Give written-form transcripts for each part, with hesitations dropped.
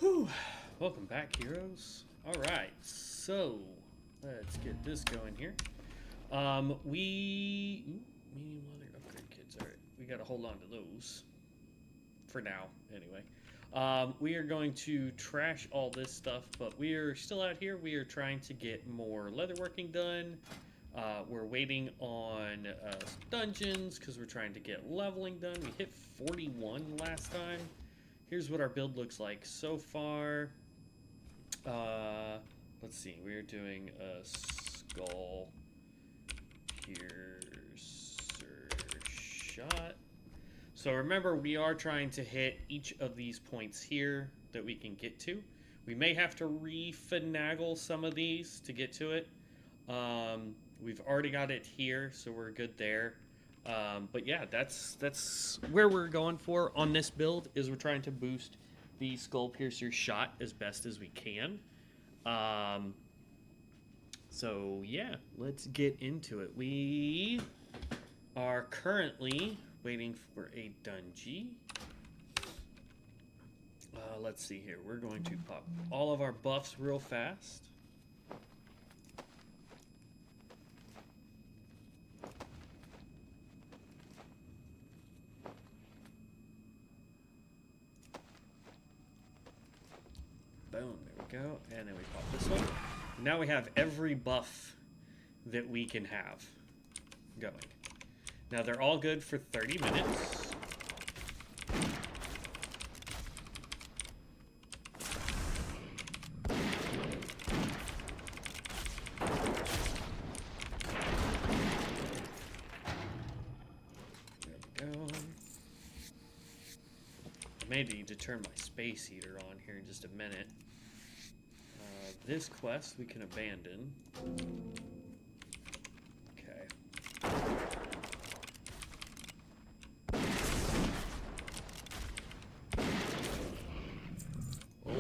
Whew. Welcome back, heroes. Alright, so let's get this going here. Medium leather upgrade kits. Alright, we gotta hold on to those. For now, anyway. We are going to trash all this stuff, but we are still out here. We are trying to get more leatherworking done. We're waiting on dungeons because we're trying to get leveling done. We hit 41 last time. Here's what our build looks like so far. Let's see. We're doing a skull piercer shot. So remember, we are trying to hit each of these points here that we can get to. We may have to re-finagle some of these to get to it. We've already got it here, so we're good there. But yeah, that's where we're going for on this build, is we're trying to boost the skull piercer shot as best as we can. So yeah, let's get into it. We are currently waiting for a dungeon. Let's see here. We're going to pop all of our buffs real fast. Boom, there we go. And then we pop this one. Now we have every buff that we can have going. Now they're all good for 30 minutes. There we go. I may need to turn my space heater on here in just a minute. This quest we can abandon. Okay. Oh.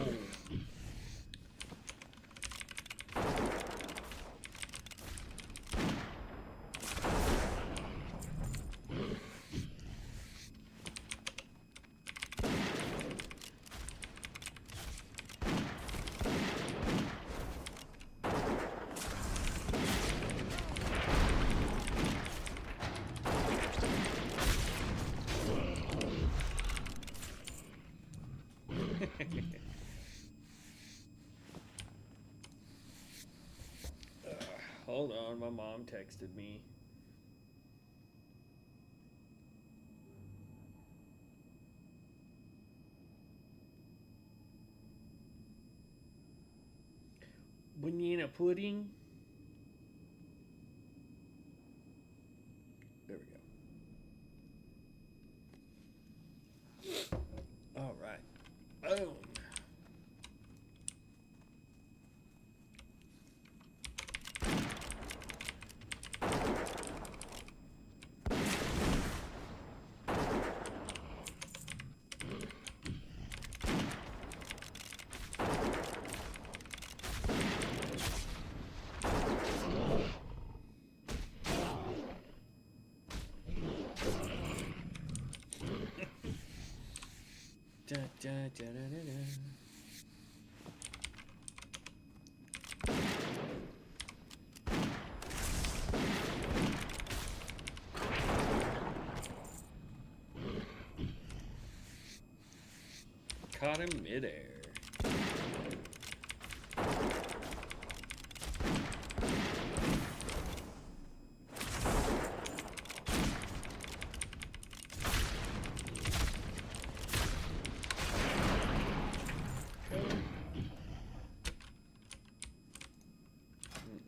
Hold on, my mom texted me. Banana pudding. There we go. All right. Boom. Da, da, da, da, da, da. Caught him midair.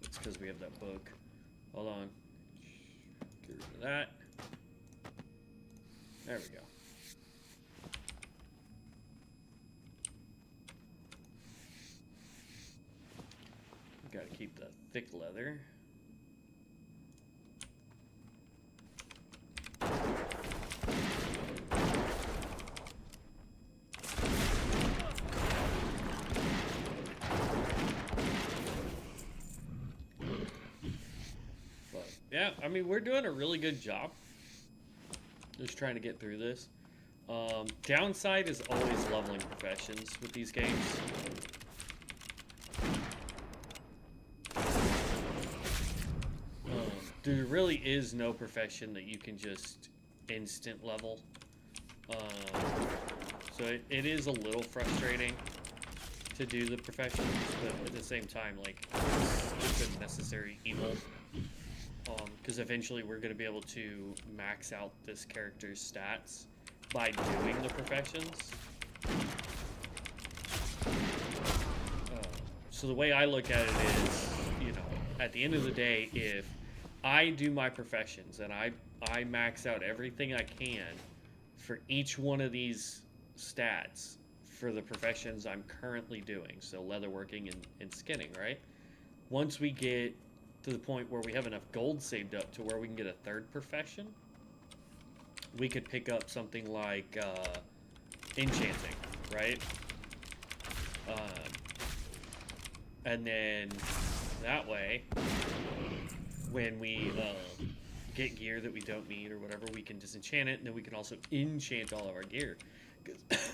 It's because we have that book. Hold on. Get rid of that. There we go. Gotta keep the thick leather. But yeah, I mean, we're doing a really good job. Just trying to get through this. Downside is always leveling professions with these games. There really is no profession that you can just instant level. So it is a little frustrating to do the professions, but at the same time, like, it's a necessary evil. Because eventually we're going to be able to max out this character's stats by doing the professions. So the way I look at it is, you know, at the end of the day, if I do my professions and I max out everything I can for each one of these stats for the professions I'm currently doing, so leatherworking and skinning, right? Once we get to the point where we have enough gold saved up to where we can get a third profession, we could pick up something like enchanting, right? And then that way, when we get gear that we don't need or whatever, we can disenchant it, and then we can also enchant all of our gear.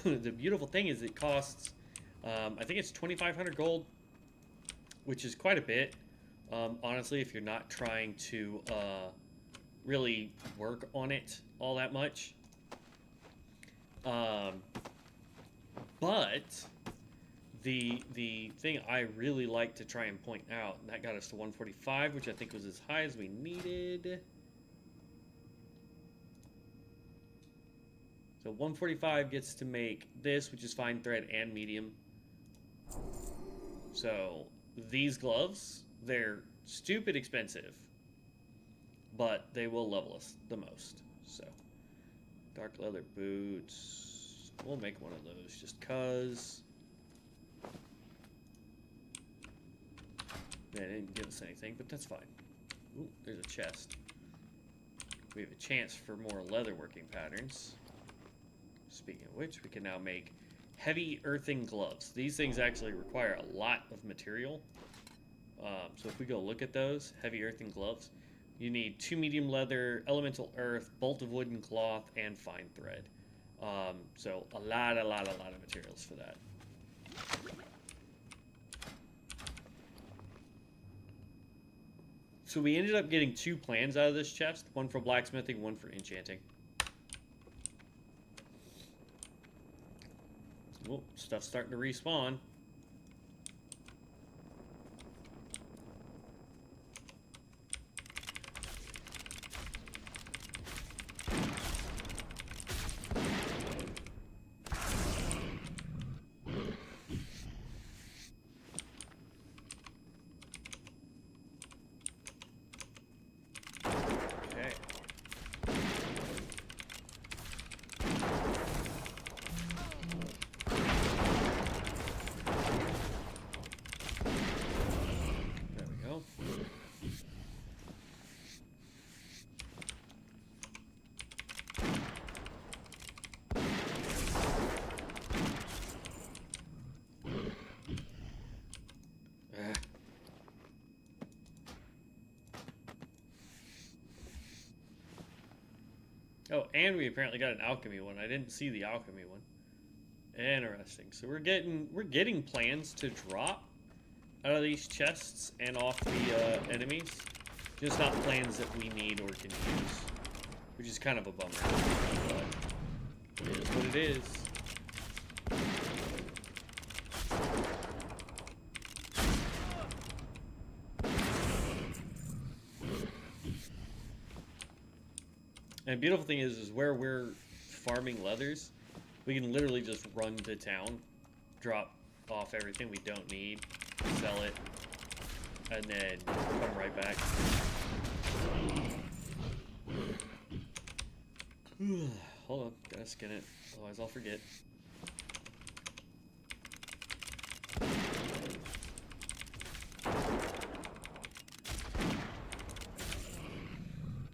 The beautiful thing is it costs, I think it's 2,500 gold, which is quite a bit. Honestly, if you're not trying to really work on it all that much. But the thing I really like to try and point out, and that got us to 145, which I think was as high as we needed. So 145 gets to make this, which is fine thread and medium. So these gloves, they're stupid expensive, but they will level us the most. So dark leather boots, we'll make one of those just cause. Yeah, they didn't give us anything, but that's fine. Ooh, there's a chest. We have a chance for more leatherworking patterns. Speaking of which, we can now make heavy earthing gloves. These things actually require a lot of material. So if we go look at those, heavy earthing gloves, you need 2 medium leather, elemental earth, bolt of wooden cloth, and fine thread. So a lot of materials for that. So we ended up getting 2 plans out of this chest, one for blacksmithing, one for enchanting. Oh, stuff's starting to respawn. Oh, and we apparently got an alchemy one. I didn't see the alchemy one. Interesting. So we're getting plans to drop out of these chests and off the enemies. Just not plans that we need or can use. Which is kind of a bummer. But it is what it is. And the beautiful thing is where we're farming leathers, we can literally just run to town, drop off everything we don't need, sell it, and then come right back. Hold on, gotta skin it, otherwise I'll forget.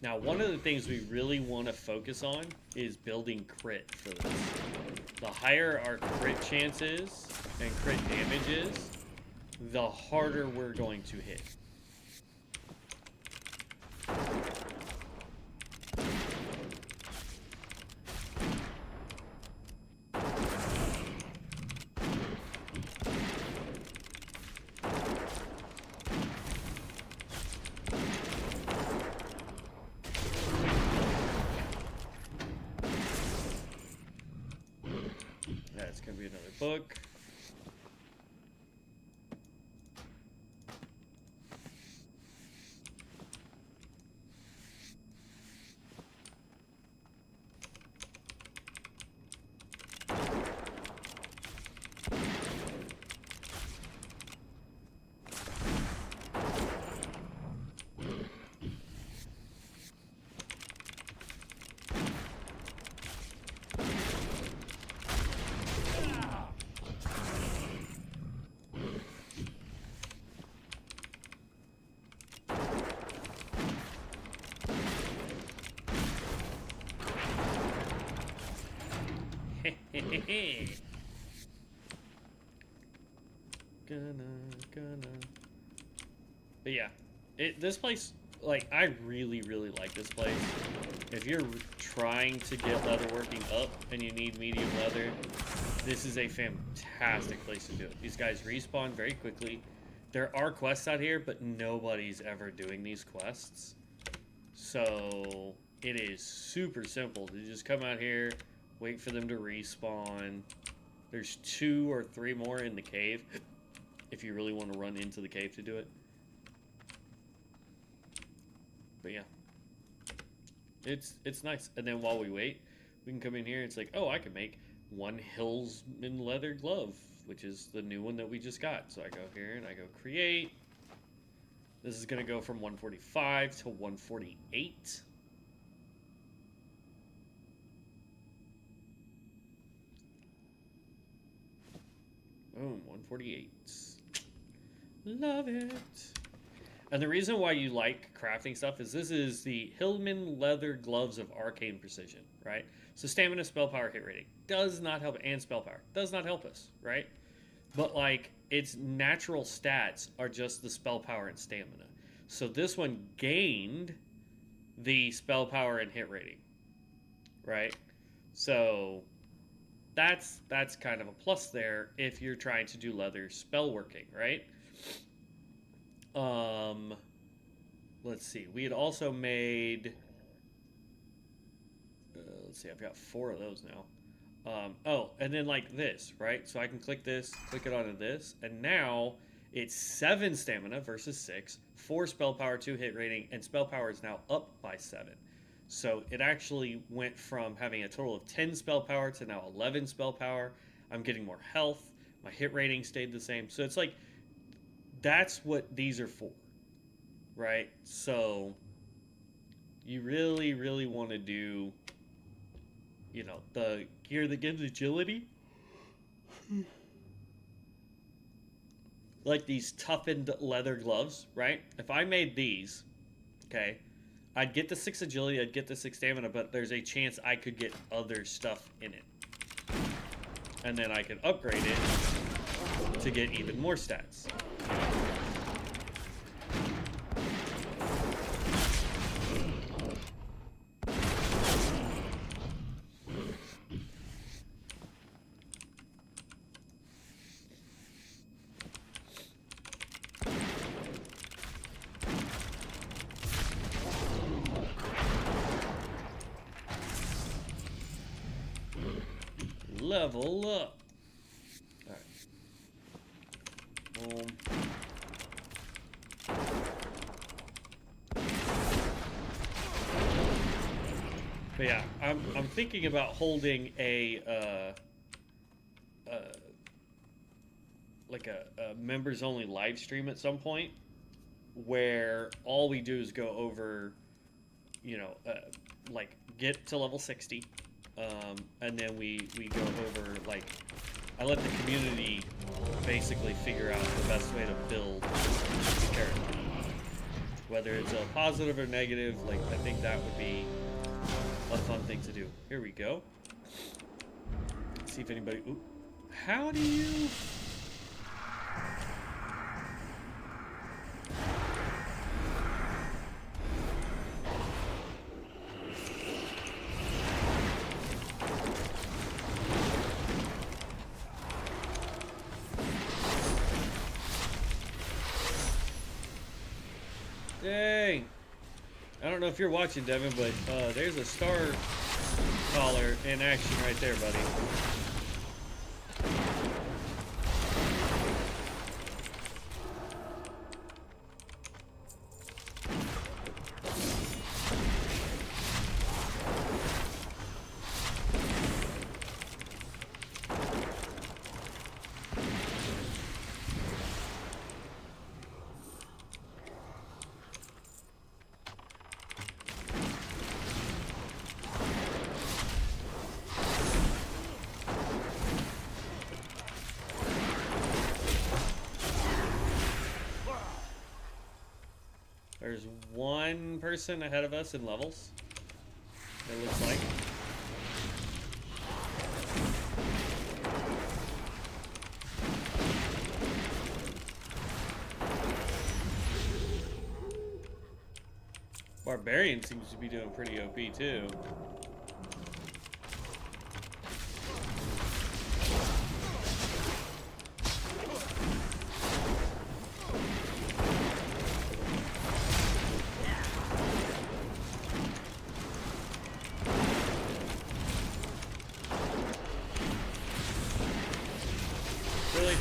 Now, one of the things we really want to focus on is building crit for this. The higher our crit chances and crit damage is, the harder we're going to hit. That's going to be another book. But yeah, this place, like, I really like this place. If you're trying to get leatherworking up and you need medium leather, this is a fantastic place to do it. These guys respawn very quickly. There are quests out here, but nobody's ever doing these quests. So it is super simple to just come out here, wait for them to respawn. There's 2 or 3 more in the cave if you really want to run into the cave to do it. But yeah, it's nice. And then while we wait, we can come in here. It's like, oh, I can make 1 Hillsman leather glove, which is the new one that we just got. So I go here and I go create. This is going to go from 145 to 148. Boom, 148. Love it. And the reason why you like crafting stuff is this is the Hillman Leather Gloves of Arcane Precision, right? So stamina, spell power, hit rating does not help, and spell power does not help us, right? But like its natural stats are just the spell power and stamina. So this one gained the spell power and hit rating, right? So that's kind of a plus there if you're trying to do leather spell working, right? Let's see. We had also made. Let's see. I've got 4 of those now. Oh, and then like this, right? So I can click this, click it onto this, and now it's 7 stamina versus 6, 4 spell power, 2 hit rating, and spell power is now up by 7. So it actually went from having a total of 10 spell power to now 11 spell power. I'm getting more health. My hit rating stayed the same. So it's like, that's what these are for, right? So you really want to do, you know, the gear that gives agility. Like these toughened leather gloves, right? If I made these, okay, I'd get the 6 agility, I'd get the 6 stamina, but there's a chance I could get other stuff in it. And then I could upgrade it to get even more stats. level up. Alright. Boom. But yeah, I'm thinking about holding a like a members only live stream at some point, where all we do is go over, you know, like get to level 60, and then we go over, like, I let the community basically figure out the best way to build the character, whether it's a positive or negative. Like, I think that would be a fun thing to do. Here we go. Let's see if anybody... Ooh. How do you... Dang. I don't know if you're watching, Devin, but there's a star collar in action right there, buddy. There's one person ahead of us in levels, it looks like. Barbarian seems to be doing pretty OP too. Really?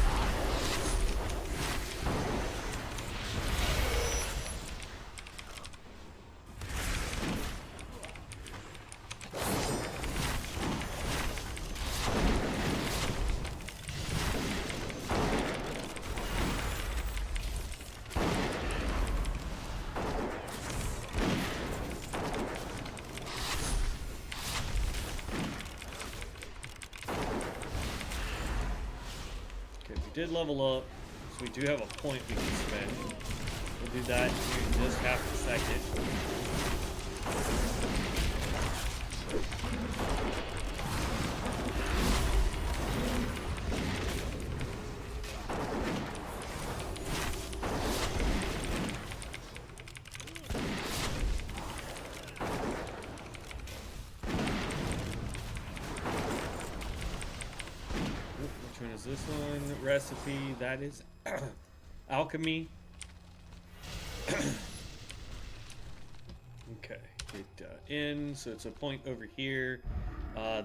Did level up, so we do have a point we can spend. We'll do that in just half a second. Which one is this one? Recipe, that is alchemy. Okay, get in, so it's a point over here.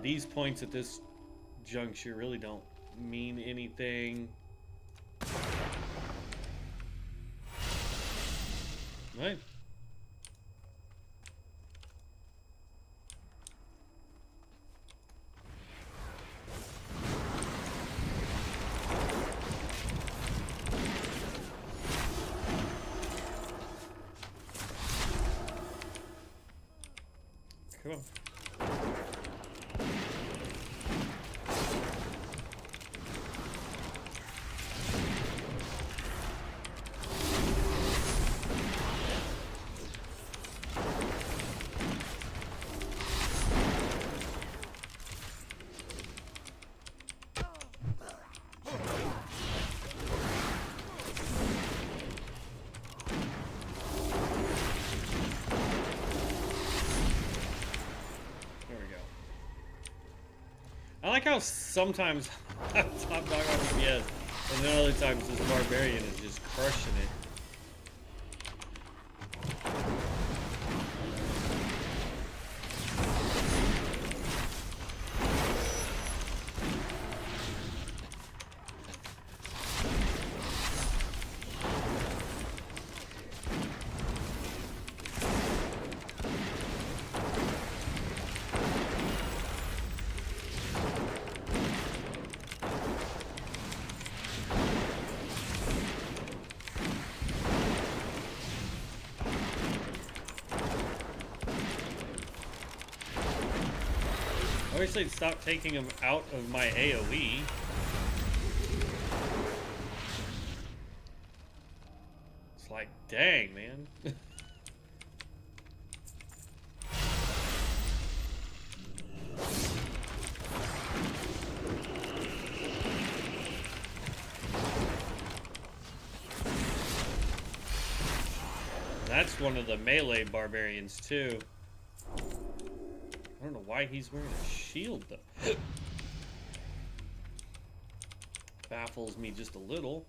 These points at this juncture really don't mean anything. Right. Come on. I like how sometimes I'm top dog on DPS, and then other times this Barbarian is just crushing it. wish they'd stop taking them out of my AoE. It's like, dang, man. That's one of the melee barbarians, too. I don't know why he's wearing a shield, though. Baffles me just a little.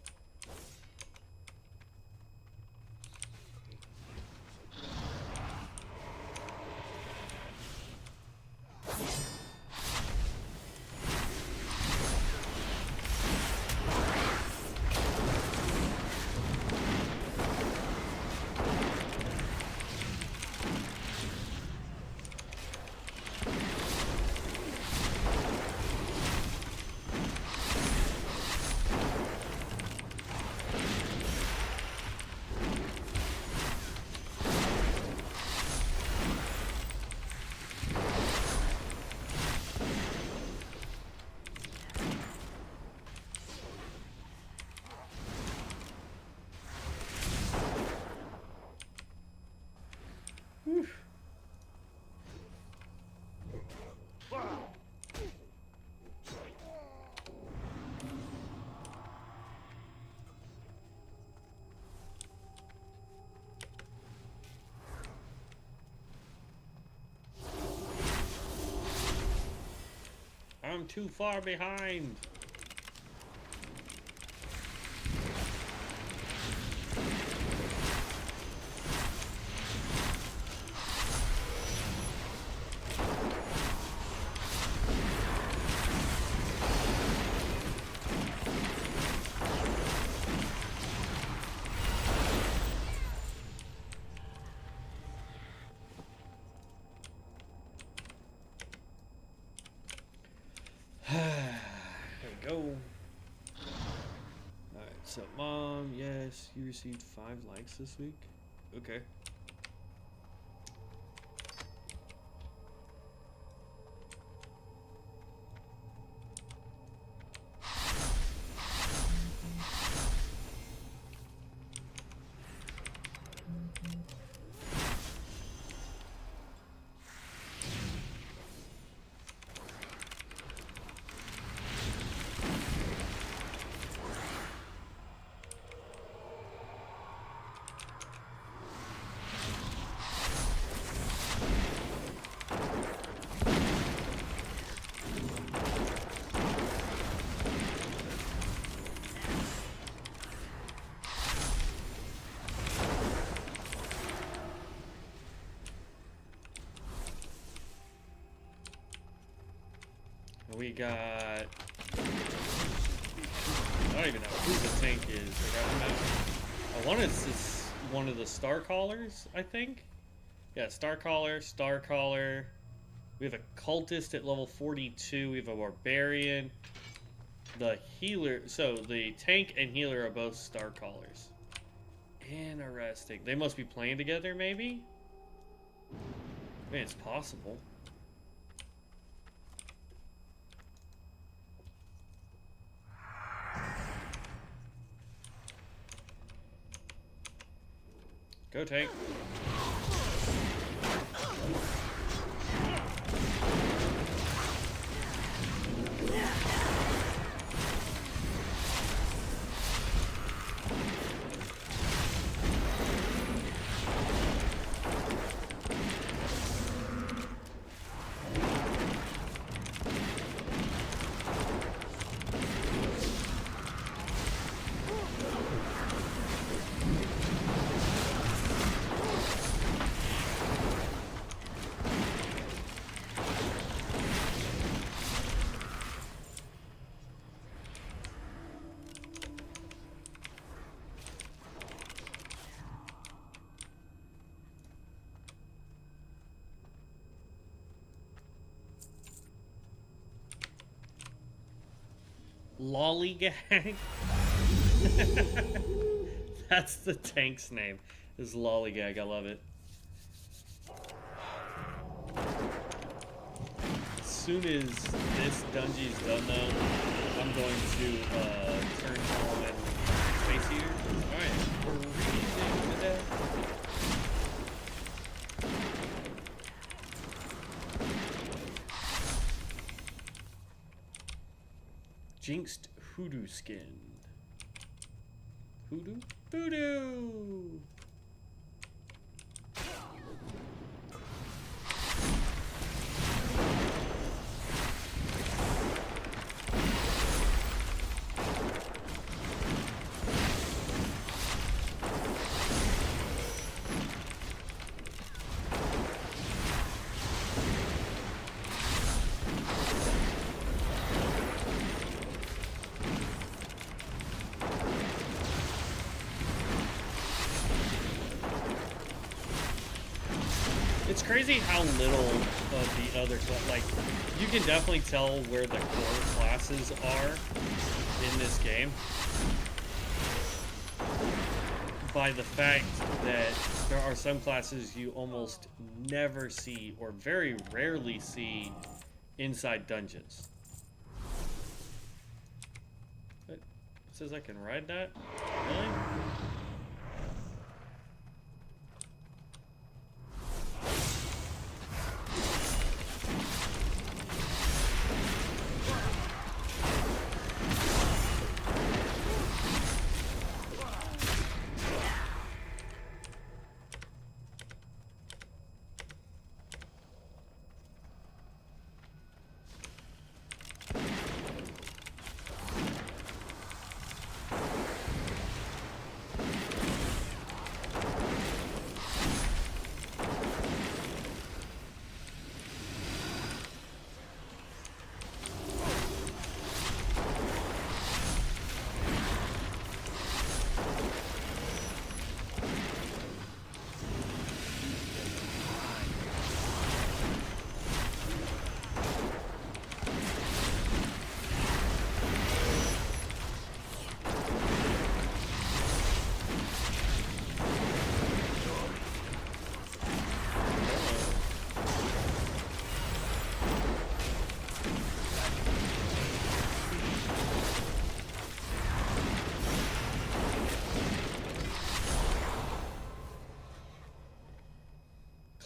I'm too far behind. So, Mom, yes, you received 5 likes this week. Okay. We got... I don't even know who the tank is. I want it's one of the Star Callers, I think. Yeah, Star Caller. We have a Cultist at level 42. We have a Barbarian. The healer... So, the tank and healer are both Star Callers. Interesting. They must be playing together, maybe? I mean, it's possible. Go tank. Lollygag? That's the tank's name, is Lollygag. I love it. soon as this dungeon's done, though, I'm going to turn on Space Heater. Alright, we're reading today. Jinxed Hoodoo skin. Hoodoo? Voodoo! It's crazy how little of the other, like, you can definitely tell where the core classes are in this game by the fact that there are some classes you almost never see or very rarely see inside dungeons. It says I can ride that? Really?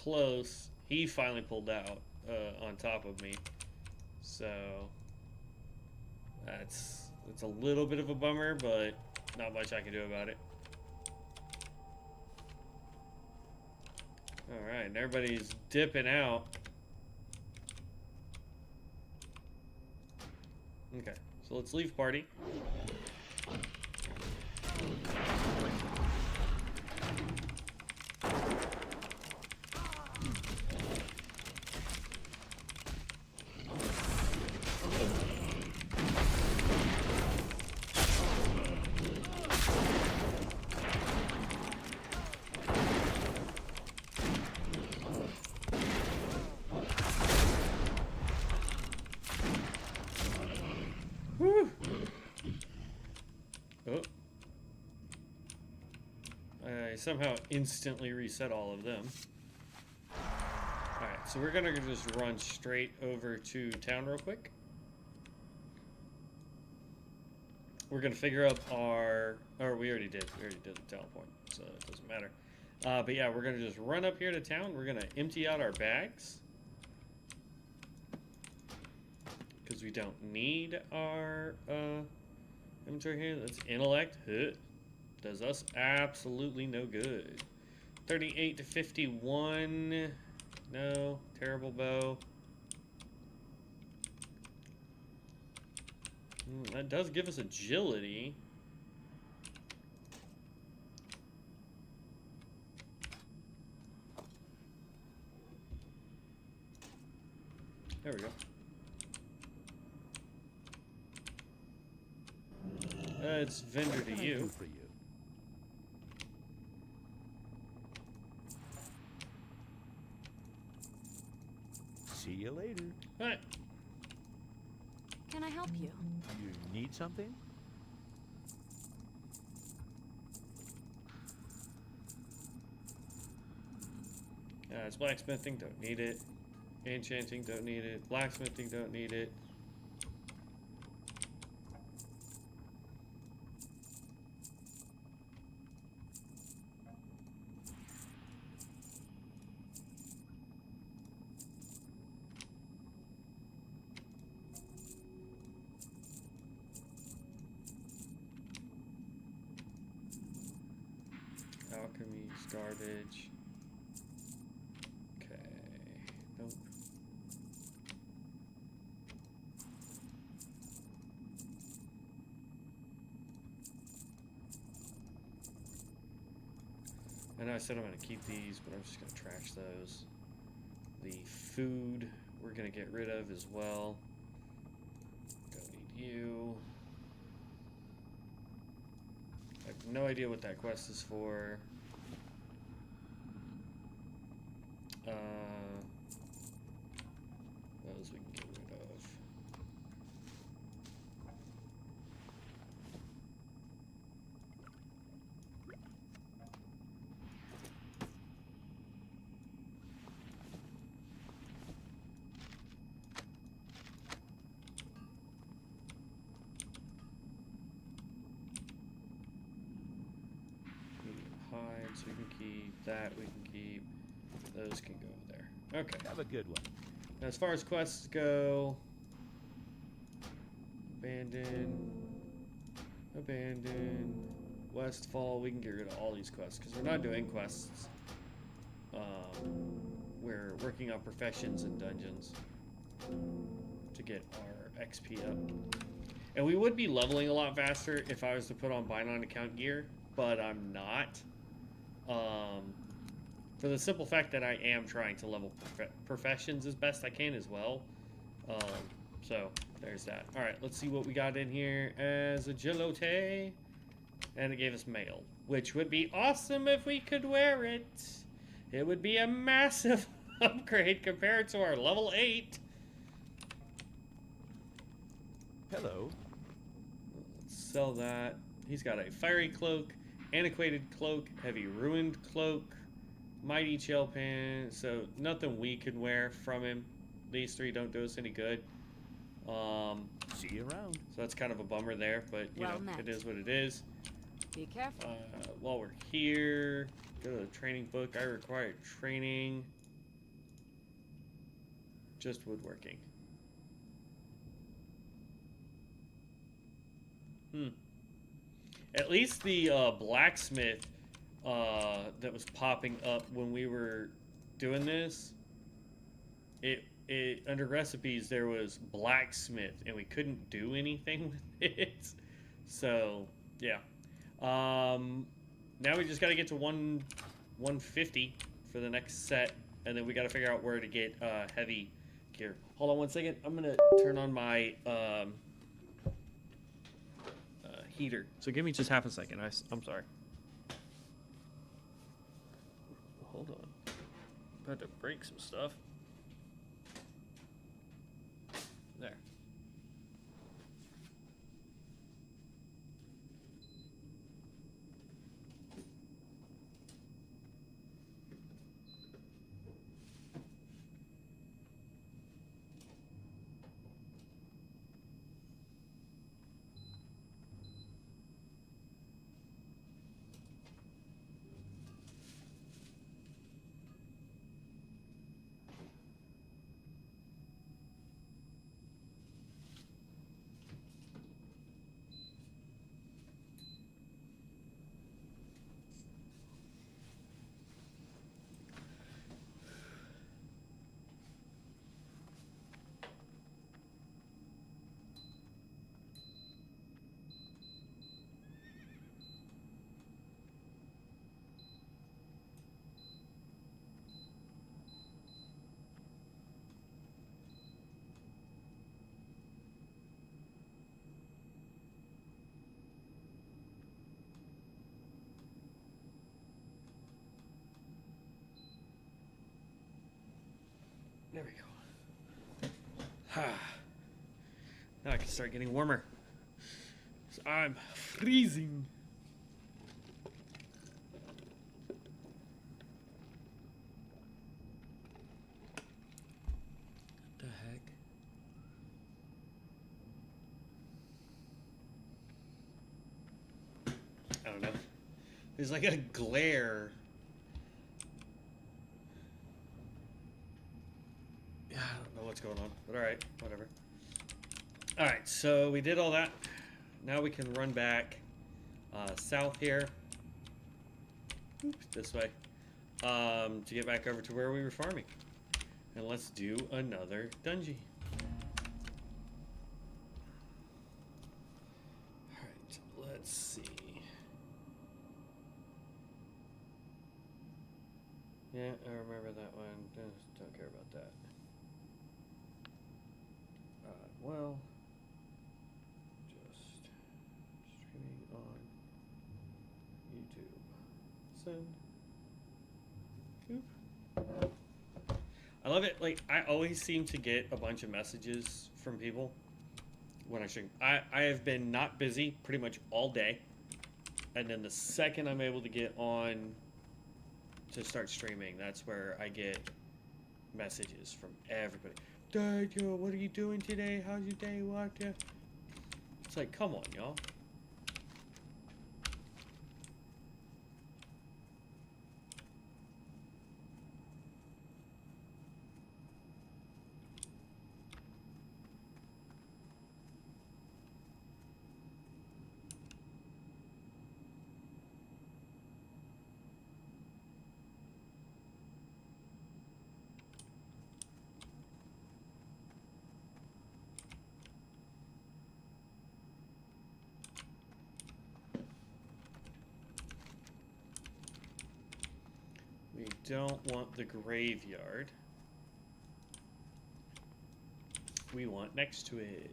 Close. He finally pulled out on top of me, so it's a little bit of a bummer, but not much I can do about it. All right, and everybody's dipping out. Okay, so let's leave party. Whew. Oh. I somehow instantly reset all of them. Alright, so we're gonna just run straight over to town real quick. We're gonna figure up our... Or we already did. We already did the teleport, so it doesn't matter. But yeah, we're gonna just run up here to town. We're gonna empty out our bags, because we don't need our inventory here. That's intellect. Does us absolutely no good. 38 to 51. No. Terrible bow. That does give us agility. There we go. It's vendor to you. See you later. Alright. Can I help you? You need something? It's blacksmithing, don't need it. Enchanting, don't need it. Blacksmithing, don't need it. Alchemy's garbage. Okay. Nope. I know I said I'm going to keep these, but I'm just going to trash those. The food we're going to get rid of as well. Don't need you. I have no idea what that quest is for. Those we can get rid of. Hide, so we can keep that, we can keep, those can go there. Okay. Have a good one. Now, as far as quests go, abandon, Westfall, we can get rid of all these quests because we're not doing quests. We're working on professions and dungeons to get our XP up. And we would be leveling a lot faster if I was to put on bind on account gear, but I'm not. For the simple fact that I am trying to level professions as best I can as well. So there's that. All right, let's see what we got in here as a gelote. And it gave us mail, which would be awesome if we could wear it. It would be a massive upgrade compared to our level 8. Hello. Let's sell that. He's got a fiery cloak, antiquated cloak, heavy ruined cloak, mighty chill pan. So nothing we can wear from him. These three don't do us any good. See you around. So that's kind of a bummer there, but you know, it is what it is. Be careful. While we're here, go to the training book. I require training. Just woodworking. At least the blacksmith that was popping up when we were doing this, it under recipes there was blacksmith and we couldn't do anything with it. So yeah. Now we just got to get to 150 for the next set, and then we got to figure out where to get heavy gear. Hold on one second. I'm gonna turn on my heater. So give me just half a second. I'm sorry. Hold on. About to break some stuff. There. There we go. Now I can start getting warmer. So I'm freezing. There's like a glare. Yeah, I don't know what's going on, but alright, whatever. Alright, so we did all that. Now we can run back south here. Oops, this way. To get back over to where we were farming. And let's do another dungeon. Alright, let's see. Yeah, I remember that one. Don't care about that. Well, just streaming on YouTube. Send. Oop. I love it. Like, I always seem to get a bunch of messages from people when I stream. I have been not busy pretty much all day. And then the second I'm able to get on to start streaming, that's where I get messages from everybody. Dad, yo, what are you doing today? How's your day? What? It's like, come on, y'all. We don't want the graveyard. We want next to it.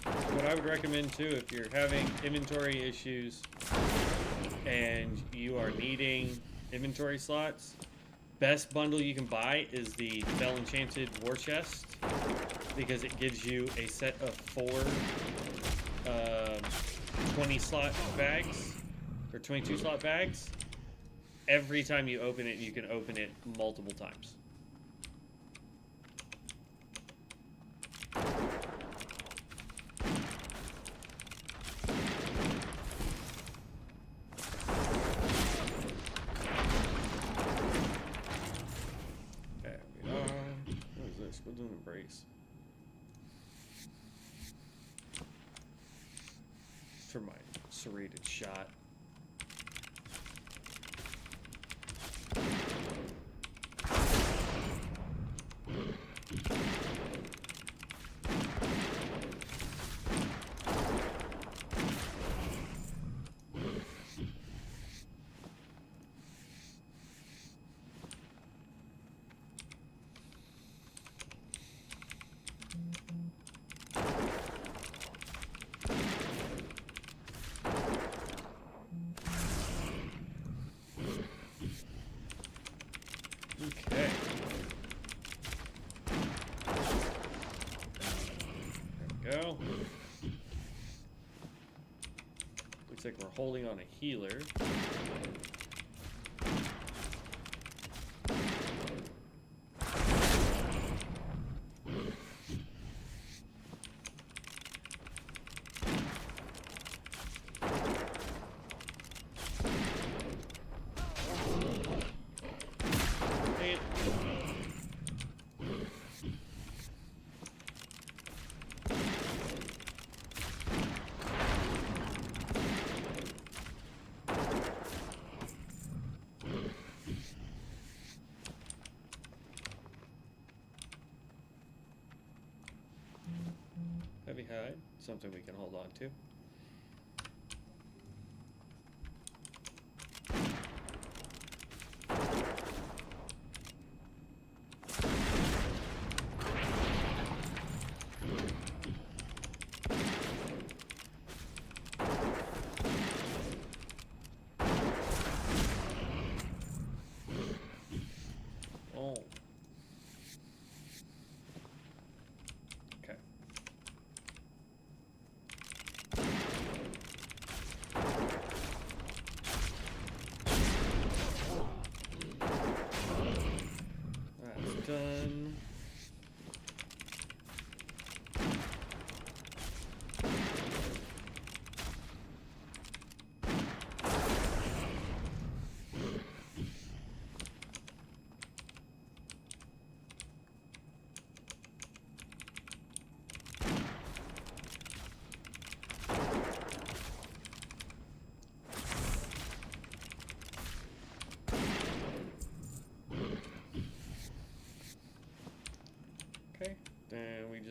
What I would recommend too, if you're having inventory issues and you are needing inventory slots, best bundle you can buy is the Fell Enchanted War Chest, because it gives you a set of 4 20 slot bags, or 22 slot bags. Every time you open it, you can open it multiple times. There we are. What is this? What's an embrace? For my serrated shot. Okay. There we go. Looks like we're holding on a healer. Heavy hide, something we can hold on to. Oh. Okay.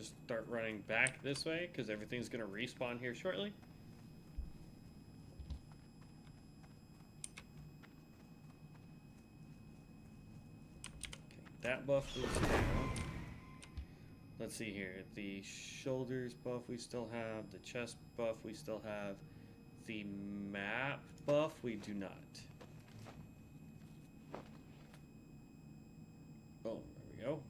just start running back this way because everything's going to respawn here shortly. Okay, that buff goes down. Let's see here. The shoulders buff we still have. The chest buff we still have. The map buff we do not. Oh, there we go.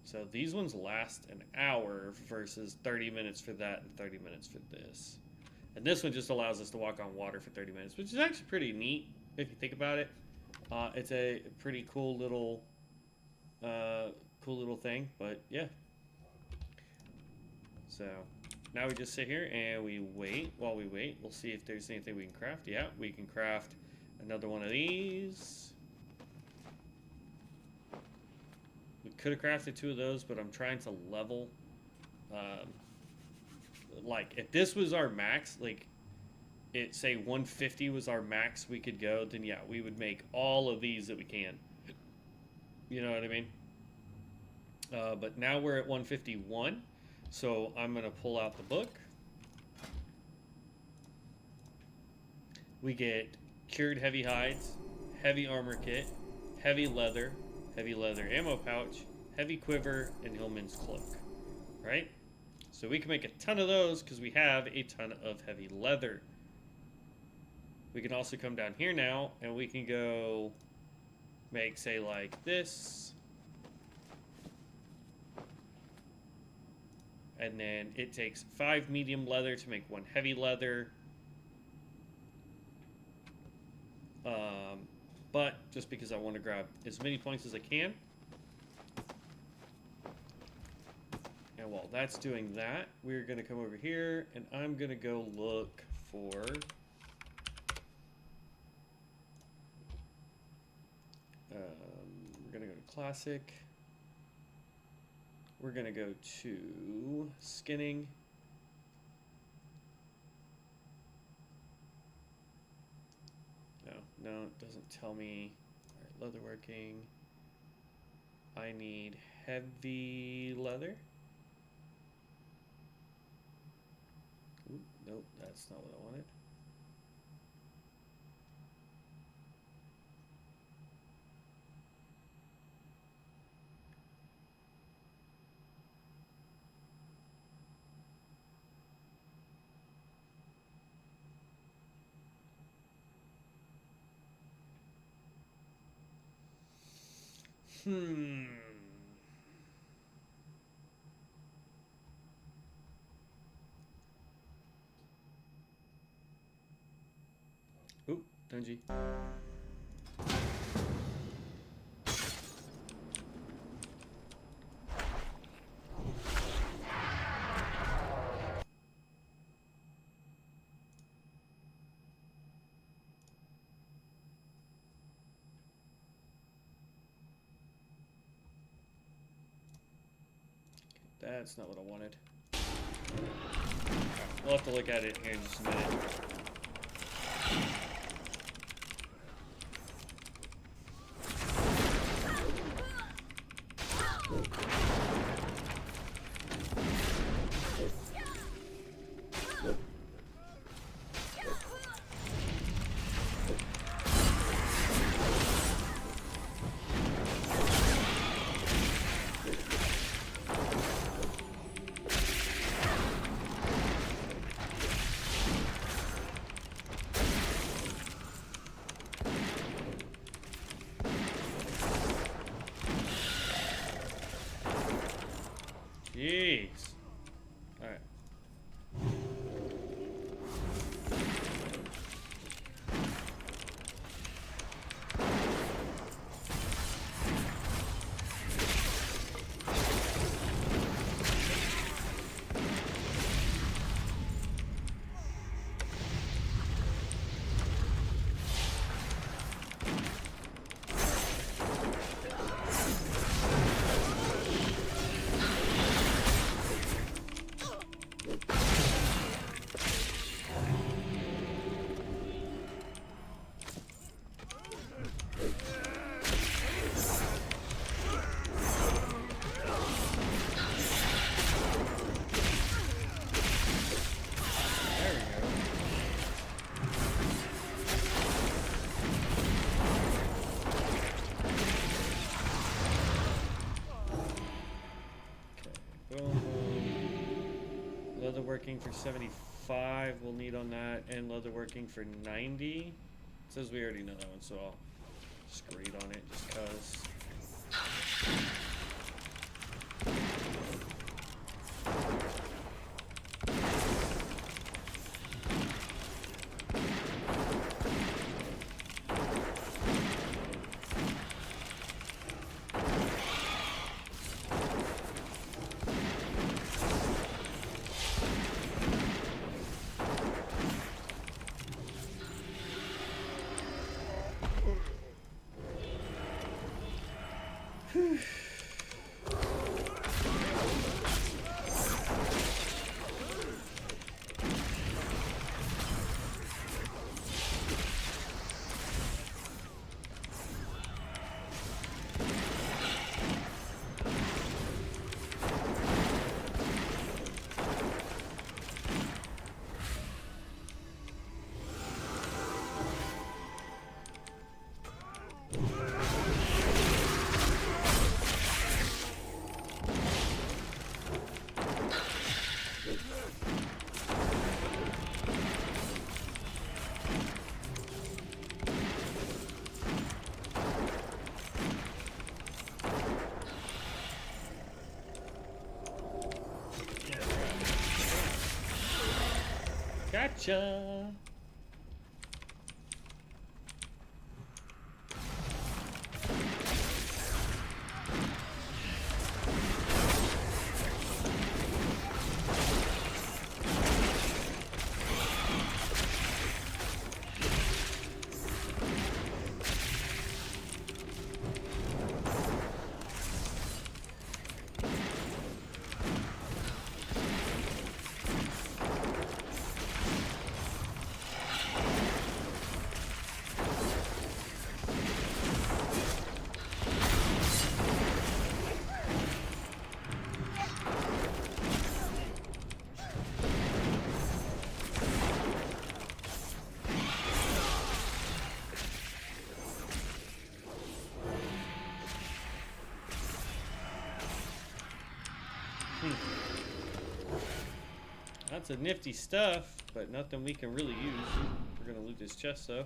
So these ones last an hour versus 30 minutes for that and 30 minutes for this. And this one just allows us to walk on water for 30 minutes, which is actually pretty neat if you think about it. It's a pretty cool little thing, but yeah. So now we just sit here and we wait. While we wait, we'll see if there's anything we can craft. Yeah, we can craft another one of these. We could have crafted 2 of those, but I'm trying to level. Like, if this was our max, like, it say 150 was our max we could go, then yeah, we would make all of these that we can. You know what I mean? But now we're at 151, so I'm going to pull out the book. We get cured heavy hides, heavy armor kit, heavy leather ammo pouch, heavy quiver, and Hillman's cloak. Right? So we can make a ton of those because we have a ton of heavy leather. We can also come down here now and we can go make, say, like this. And then it takes 5 medium leather to make 1 heavy leather. But just because I want to grab as many points as I can. And while that's doing that, we're going to come over here and I'm going to go look for... we're going to go to classic. We're going to go to skinning. No, it doesn't tell me. All right, leatherworking. I need heavy leather. Ooh, nope, that's not what I wanted. Ooh, Dungy. That's not what I wanted. We'll have to look at it here in just a minute. Jeez. All right. Leatherworking for 75 we'll need on that, and leatherworking for 90. It says we already know that one, so I'll just grade on it just cause. Gotcha! Lots of nifty stuff, but nothing we can really use. We're gonna loot this chest though.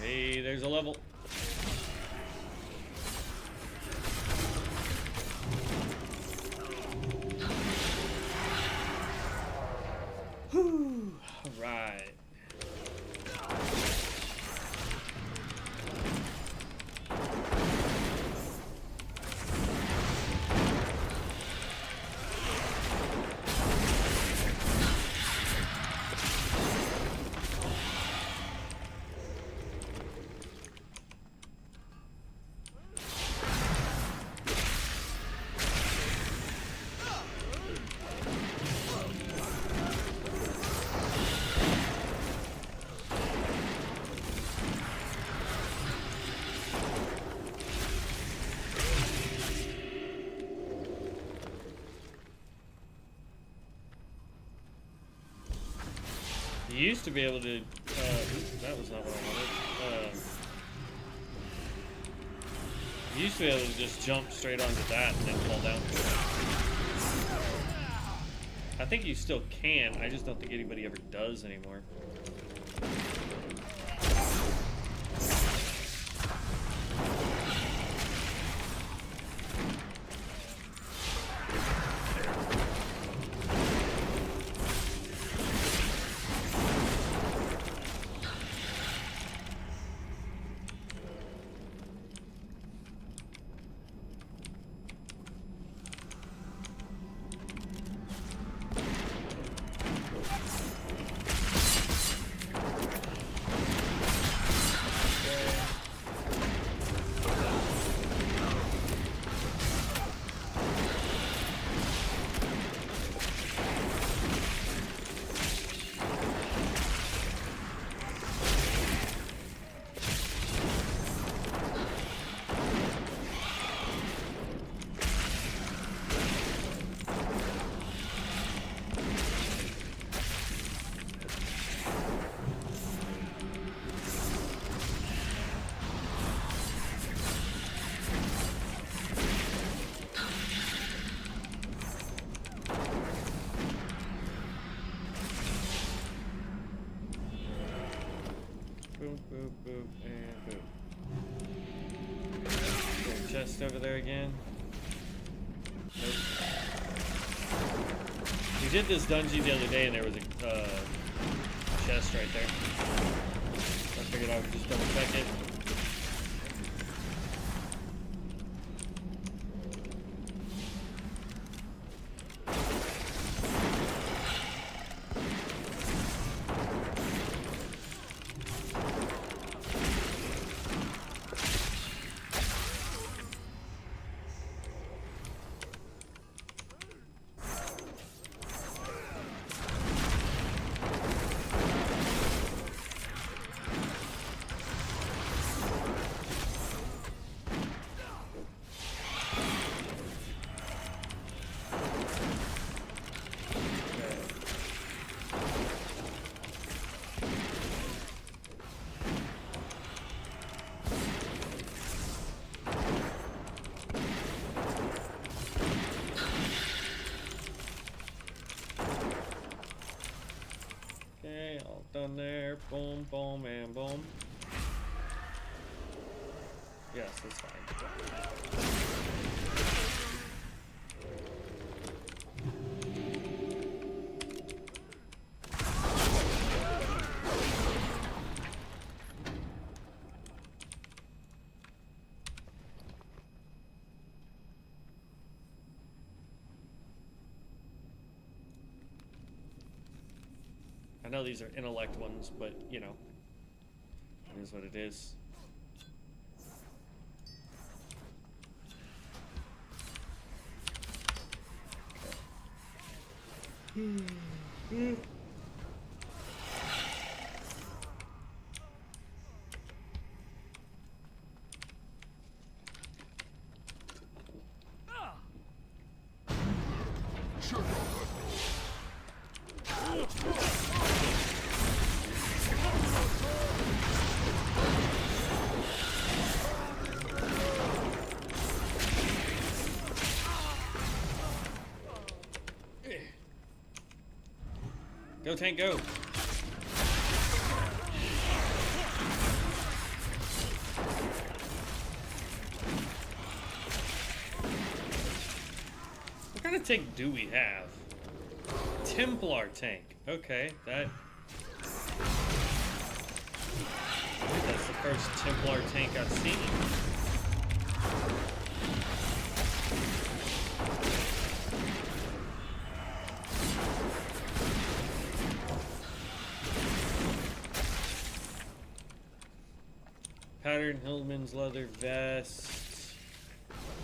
Hey, there's a level. Whew. All right. You used to be able to, that was not what I wanted. You used to be able to just jump straight onto that and then fall down. I think you still can, I just don't think anybody ever does anymore. Boop, boop, and boop. Is there a chest over there again? Nope. We did this dungeon the other day and there was a chest right there. I figured I would just double check it. All done there. Boom, boom, and boom. Yes, that's fine. I know these are intellect ones, but you know, it is what it is. Okay. Go tank, go! What kind of tank do we have? Templar tank. Okay, that... I think that's the first Templar tank I've seen. Pattern Hillman's leather vest.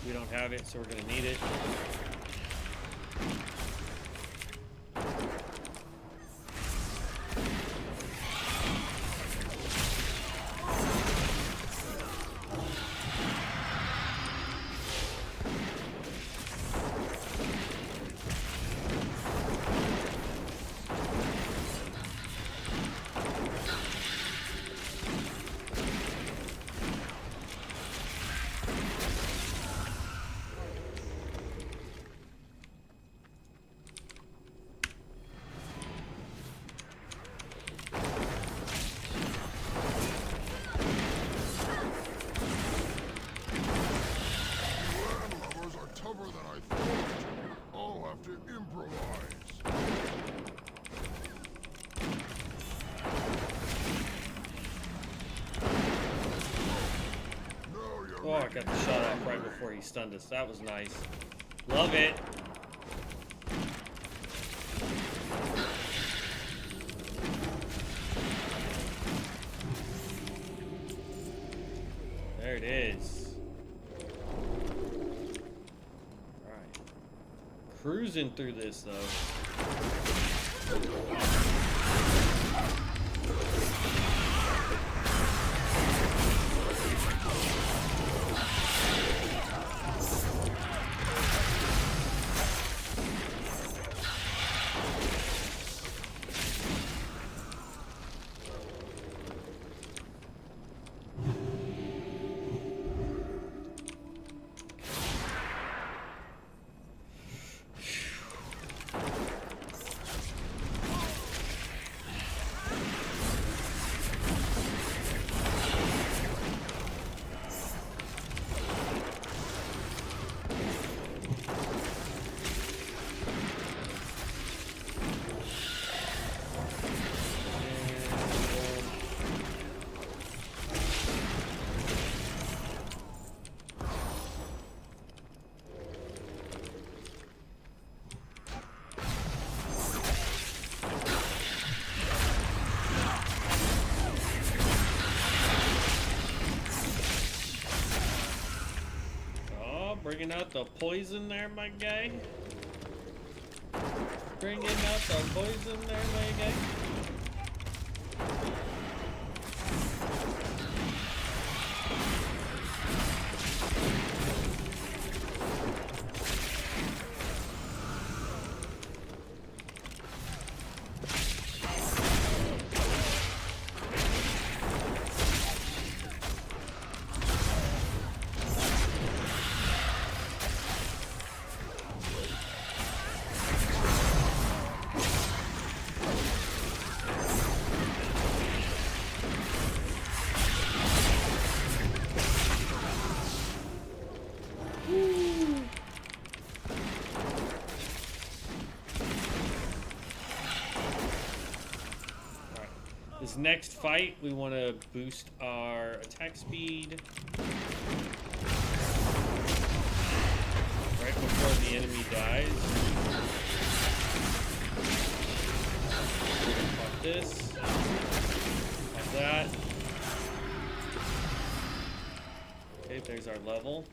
We don't have it, so we're gonna need it. Oh, I got the shot off right before he stunned us. That was nice. Love it. There it is. Alright. Cruising through this, though. bringing out the poison there, my guy. Bringing out the poison there, my guy. This next fight, we want to boost our attack speed right before the enemy dies. Pop this. Pop that. Okay, there's our level.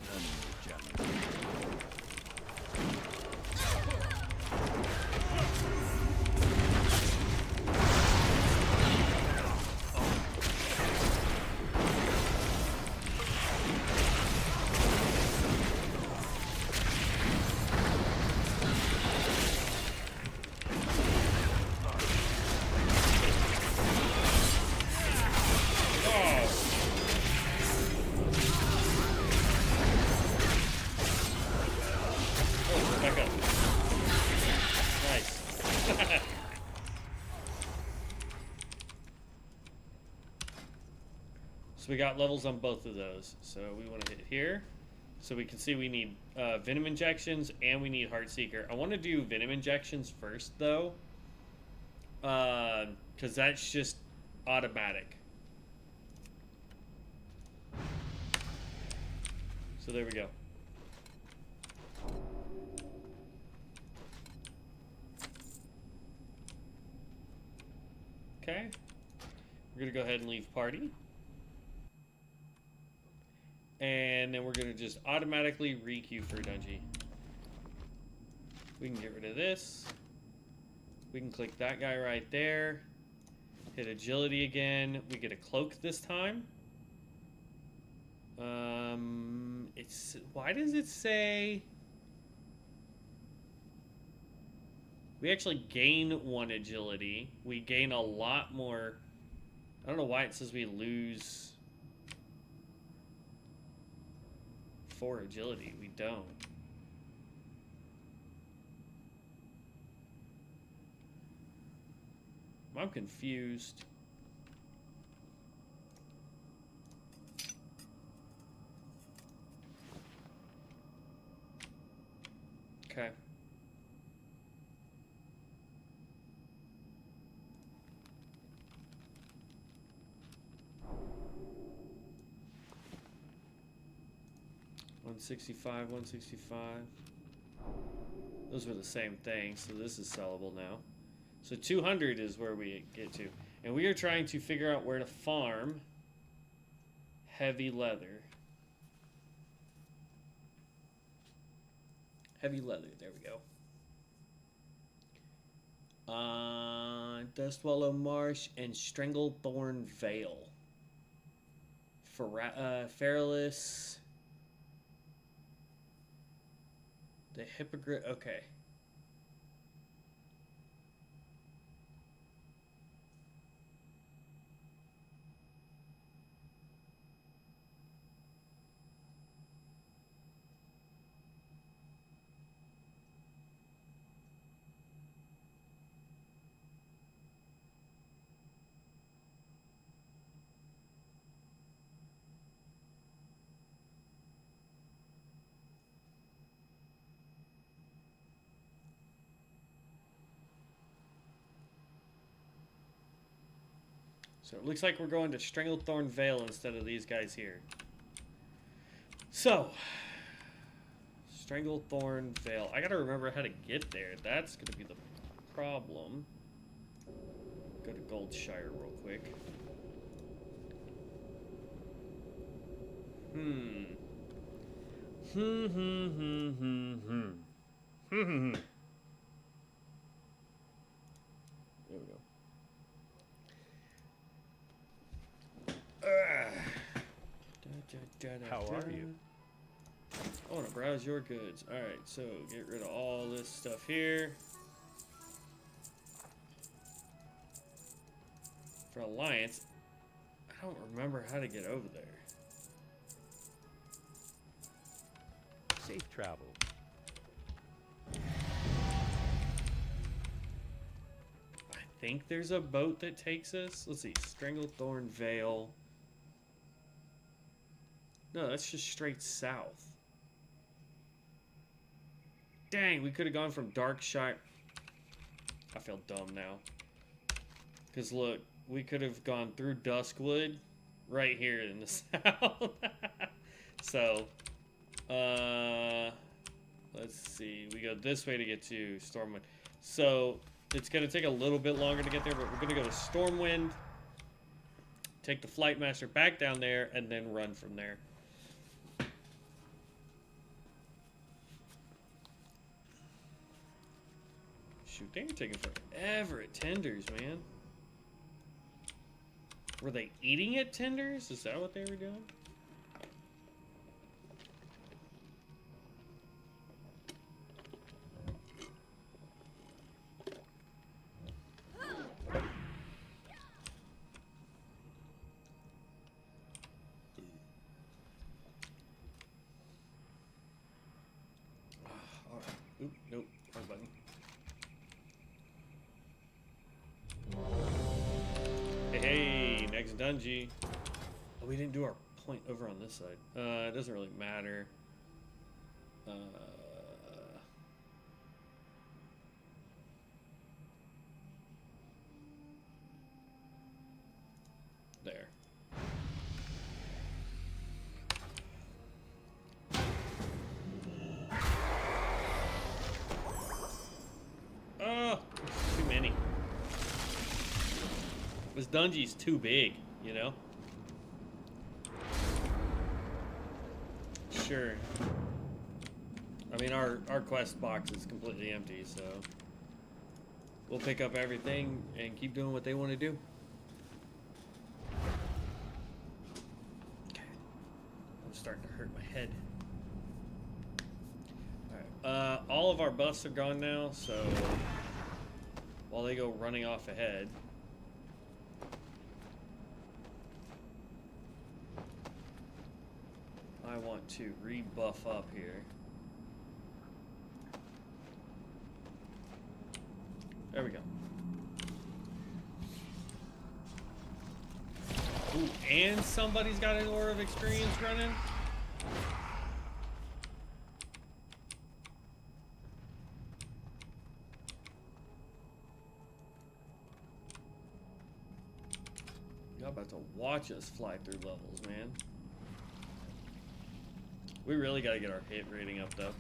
So we got levels on both of those. So we want to hit here. So we can see we need venom injections and we need Heartseeker. I want to do venom injections first though. Because that's just automatic. So there we go. Okay. We're going to go ahead and leave party. And then we're going to just automatically re-queue for Dungy. We can get rid of this. We can click that guy right there. Hit agility again. We get a cloak this time. Why does it say... We actually gain 1 agility. We gain a lot more... I don't know why it says we lose... 4 agility. We don't. I'm confused. Okay. $165, $165. Those were the same thing, so this is sellable now. So 200 is where we get to. And we are trying to figure out where to farm heavy leather. Heavy leather, there we go. Dustwallow Marsh and Stranglethorn Vale. Feralus. The Hippogriff, okay. So it looks like we're going to Stranglethorn Vale instead of these guys here. So, Stranglethorn Vale. I gotta remember how to get there. That's gonna be the problem. Go to Goldshire real quick. Hmm, hmm, hmm, hmm, hmm. Hmm, hmm, hmm. There we go. How are you? I want to browse your goods. Alright, so get rid of all this stuff here. For Alliance, I don't remember how to get over there. Safe travel. I think there's a boat that takes us. Let's see, Stranglethorn Vale. No, that's just straight south. Dang, we could have gone from Darkshire. I feel dumb now. Because look, we could have gone through Duskwood right here in the south. So, let's see. We go this way to get to Stormwind. So, it's going to take a little bit longer to get there, but we're going to go to Stormwind, take the Flightmaster back down there, and then run from there. Shoot, they were taking forever at Tenders, man. Were they eating at Tenders? Is that what they were doing? All right. Oop, nope, wrong button. Hey, next dungeon. Oh, we didn't do our point over on this side. It doesn't really matter. There. Oh, too many. This dungeon's too big, you know? Sure. I mean, our quest box is completely empty, so we'll pick up everything and keep doing what they want to do. Okay. I'm starting to hurt my head. Alright. All of our buffs are gone now, so while they go running off ahead, I want to rebuff up here. There we go. Ooh, and somebody's got an Aura of Experience running. Y'all about to watch us fly through levels, man. We really gotta get our hit rating up, though.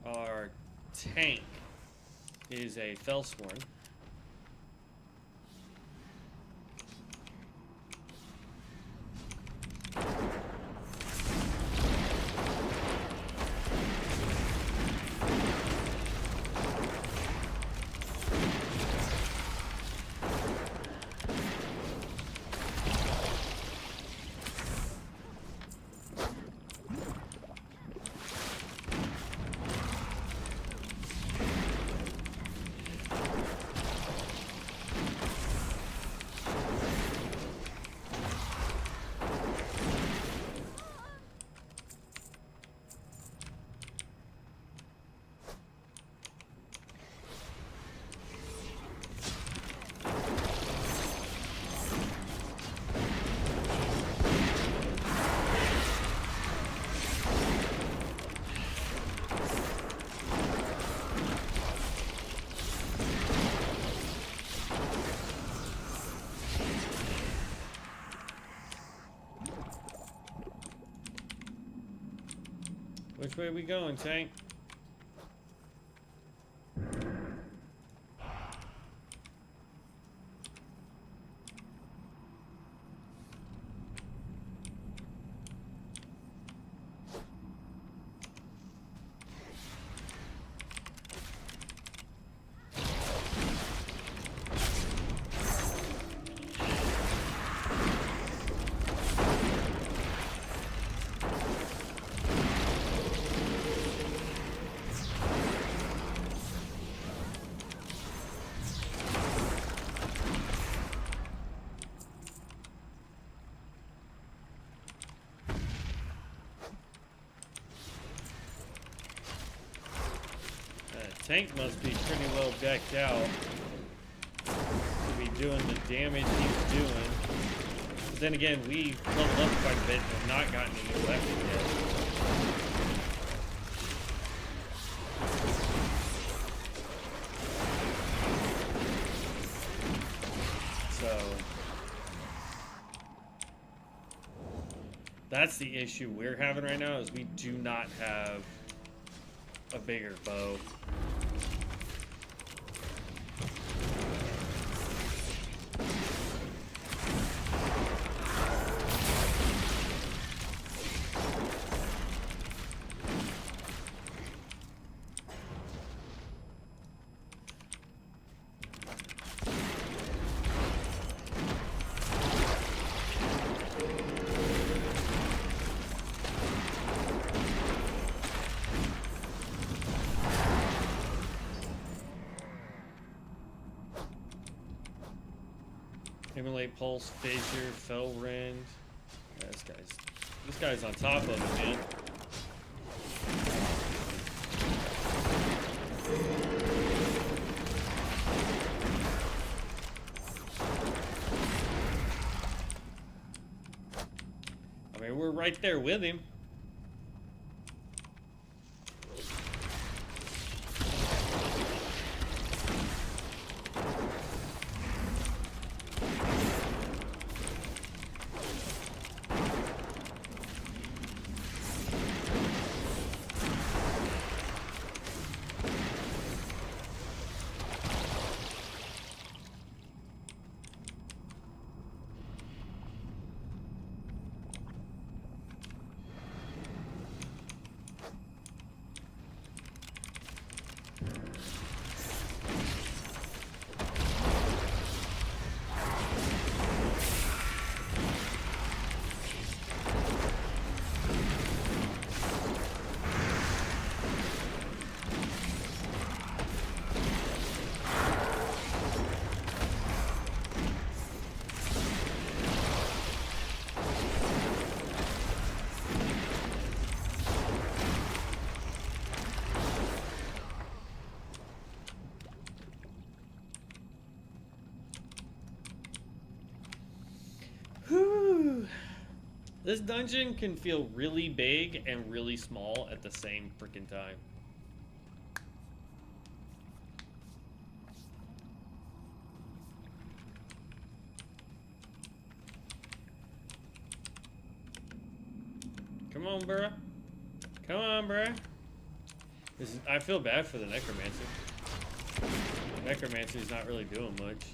Our tank is a Fellsworn. Which way we going, tank? Tank must be pretty well decked out to be doing the damage he's doing. But then again, we leveled up quite a bit and have not gotten any new weapon yet. So that's the issue we're having right now, is we do not have a bigger bow. Immolate, Pulse, Fissure, Fell Rend. Yeah, this guy's on top of it, man. I mean, we're right there with him. This dungeon can feel really big and really small at the same freaking time. Come on, bruh. Come on, bruh. I feel bad for the Necromancer. The Necromancer's not really doing much.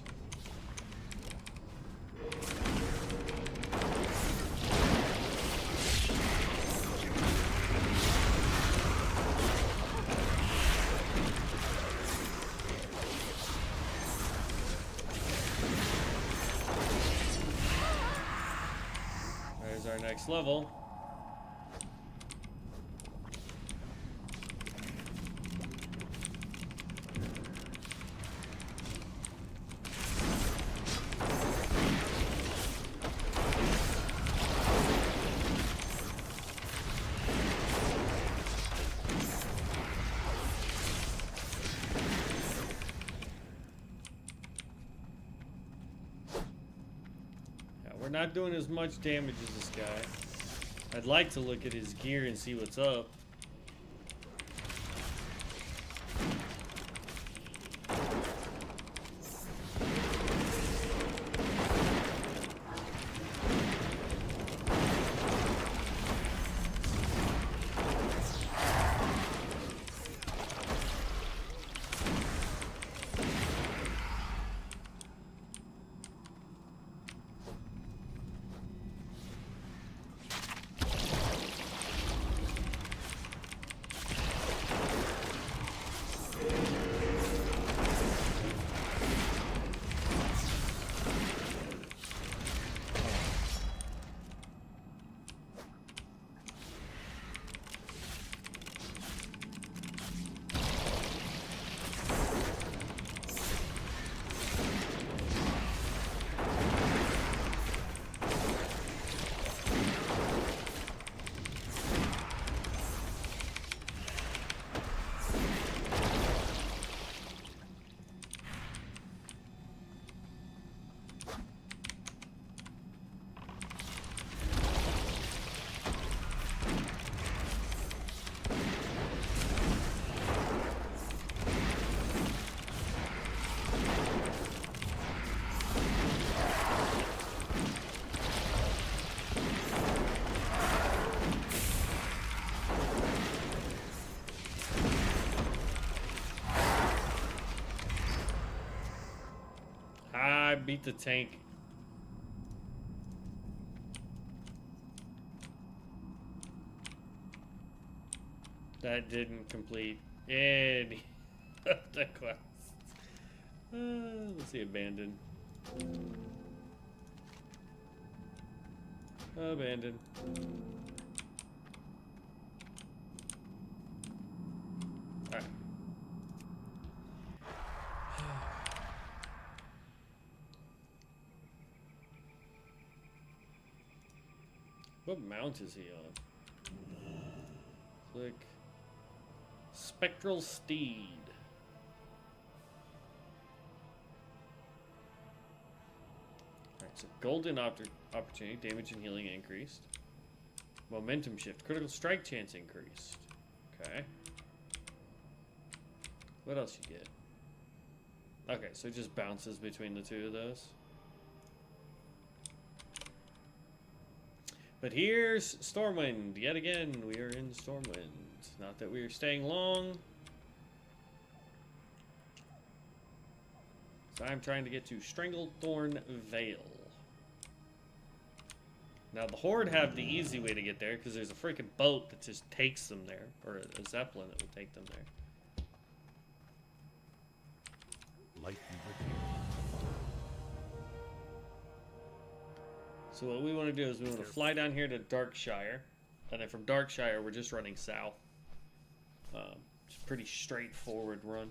There's our next level. We're not doing as much damage as this guy. I'd like to look at his gear and see what's up. beat the tank. That didn't complete any of the quests. Let's see, abandon. Abandon. Alright. What mount is he on? Click. Spectral Steed. Alright, so golden opportunity, damage and healing increased. Momentum shift, critical strike chance increased. Okay. What else you get? Okay, so it just bounces between the two of those. But here's Stormwind. Yet again, we are in Stormwind. Not that we are staying long. So I'm trying to get to Stranglethorn Vale. Now the Horde have the easy way to get there because there's a freaking boat that just takes them there. Or a Zeppelin that will take them there. Light and repeat. So what we want to do is we want to fly down here to Darkshire. And then from Darkshire, we're just running south. It's a pretty straightforward run.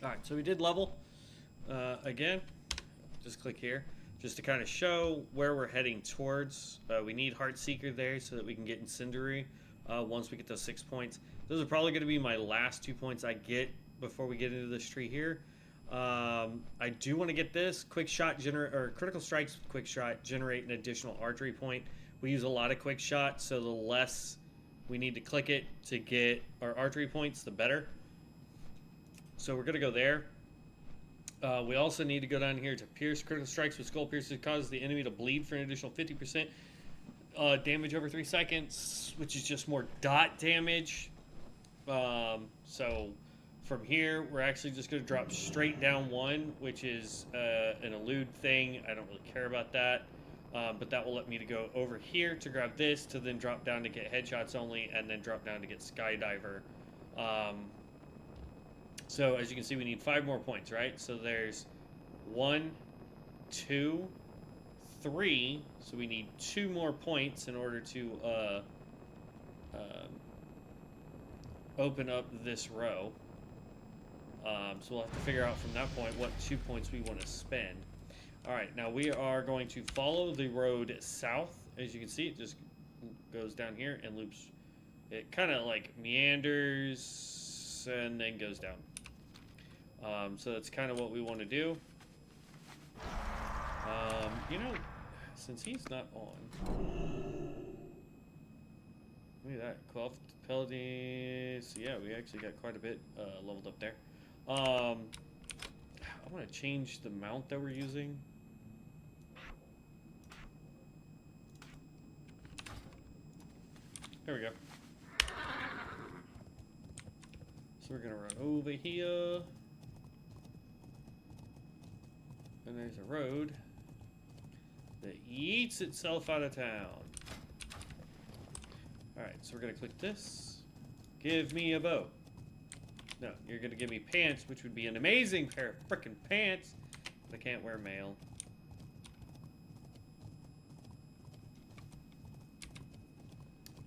Alright, so we did level. Again, just click here. Just to kind of show where we're heading towards. We need Heartseeker there so that we can get Incendiary once we get those 6 points. Those are probably going to be my last 2 points I get before we get into this tree here. I do want to get this. Quick shot or critical strikes with quick shot generate an additional archery point. We use a lot of quick shot, so the less we need to click it to get our archery points, the better. So we're going to go there. We also need to go down here to Pierce. Critical strikes with skull pierces causes the enemy to bleed for an additional 50% damage over 3 seconds, which is just more dot damage. So from here, we're actually just going to drop straight down 1, which is an elude thing. I don't really care about that. But that will let me to go over here to grab this, to then drop down to get headshots only, and then drop down to get Skydiver. So as you can see, we need 5 more points, right? So there's 1, 2, 3. So we need 2 more points in order to open up this row. So we'll have to figure out from that point what 2 points we want to spend. All right, now we are going to follow the road south. As you can see, it just goes down here and loops. It kind of like meanders and then goes down. So that's kind of what we want to do. You know, since he's not on, look at that. Cleft penalties. Yeah, we actually got quite a bit leveled up there. I want to change the mount that we're using. There we go. So we're gonna run over here. And there's a road that yeets itself out of town. Alright, so we're gonna click this. Give me a bow. No, you're gonna give me pants, which would be an amazing pair of frickin' pants, but I can't wear mail.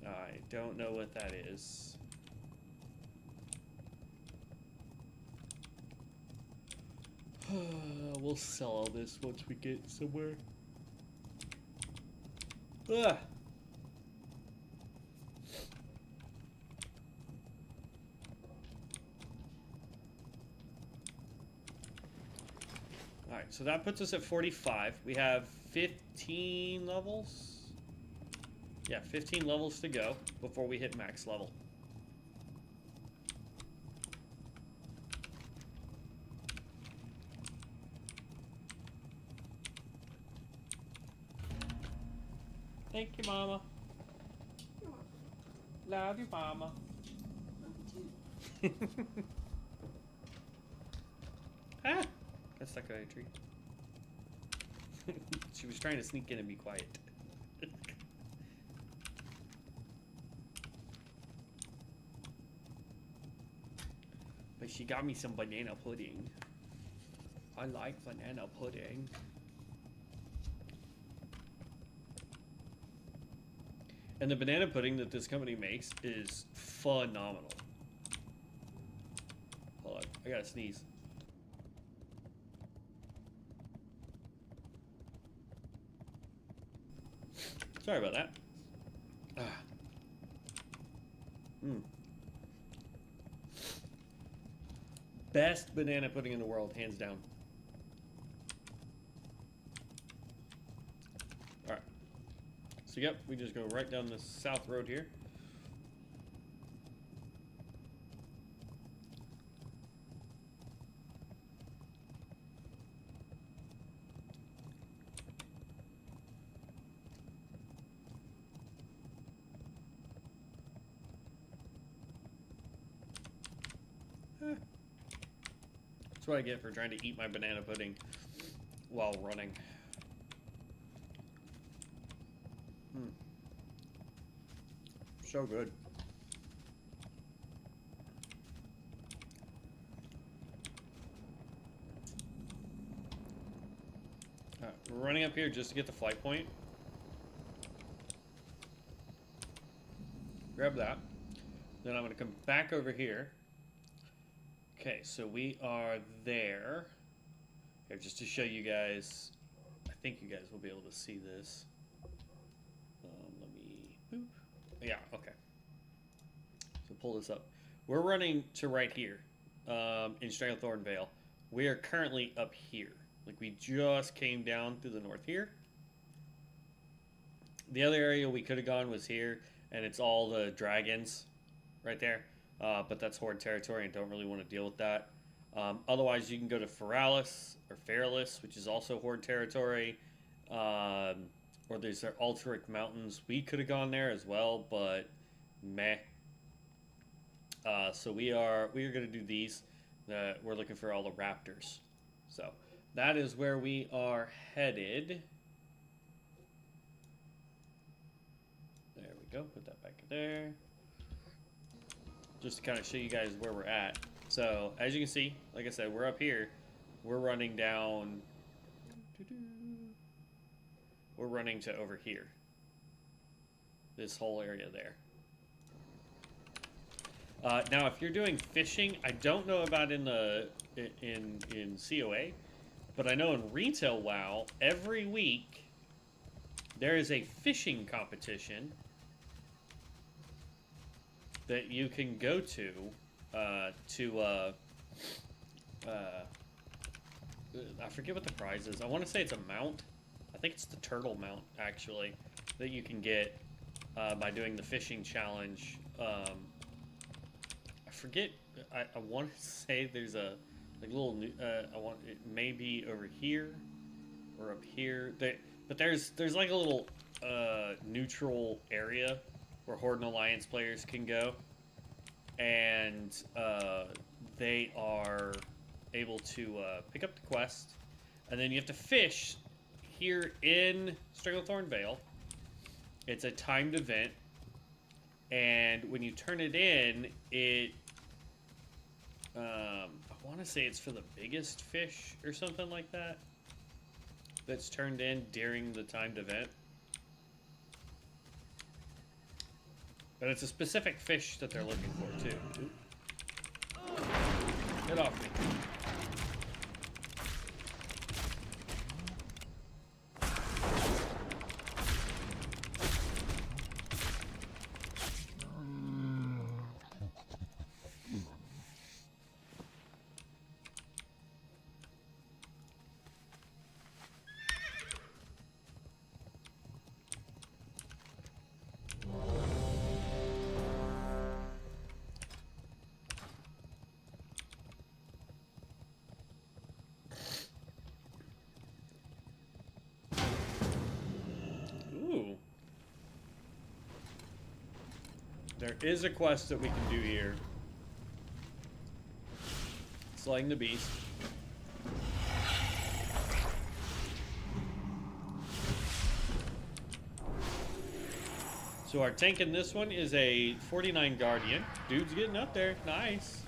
I don't know what that is. we'll sell all this once we get somewhere. Ugh. Alright, so that puts us at 45. We have 15 levels. Yeah, 15 levels to go before we hit max level. Thank you, Mama. Love you, Mama. Ah! Got stuck on a tree. She was trying to sneak in and be quiet. But she got me some banana pudding. I like banana pudding. And the banana pudding that this company makes is phenomenal. Hold on, I gotta sneeze. Sorry about that. Best banana pudding in the world, hands down. Alright. So yep, we just go right down the south road here. That's what I get for trying to eat my banana pudding while running. So good. Alright, we're running up here just to get the flight point. Grab that. Then I'm going to come back over here. Okay, so we are there. Here, just to show you guys. I think you guys will be able to see this. Let me... Boop. Yeah, okay. So pull this up. We're running to right here in Stranglethorn Vale. We are currently up here. Like, we just came down through the north here. The other area we could have gone was here, and it's all the dragons right there. But that's Horde territory and don't really want to deal with that. Otherwise, you can go to Feralis, which is also Horde territory. Or there's their Altaric Mountains. We could have gone there as well, but meh. So we are going to do these. We're looking for all the raptors. So that is where we are headed. There we go. Put that back there. Just to kind of show you guys where we're at. So, as you can see, like I said, we're up here. We're running down... We're running to over here. This whole area there. Now, if you're doing fishing, I don't know about in COA, but I know in Retail WoW, every week, there is a fishing competition that you can go to I forget what the prize is. I want to say it's a mount. I think it's the turtle mount, actually, that you can get by doing the fishing challenge. I forget. I want to say there's a little. It may be over here or up here. But there's like a little neutral area where Horde and Alliance players can go, and they are able to pick up the quest, and then you have to fish here in Stranglethorn Vale. It's a timed event, and when you turn it in, I want to say it's for the biggest fish or something like that that's turned in during the timed event. But it's a specific fish that they're looking for, too. Oop. Get off me. There is a quest that we can do here. Slaying the beast. So our tank in this one is a 49 Guardian. Dude's getting up there. Nice.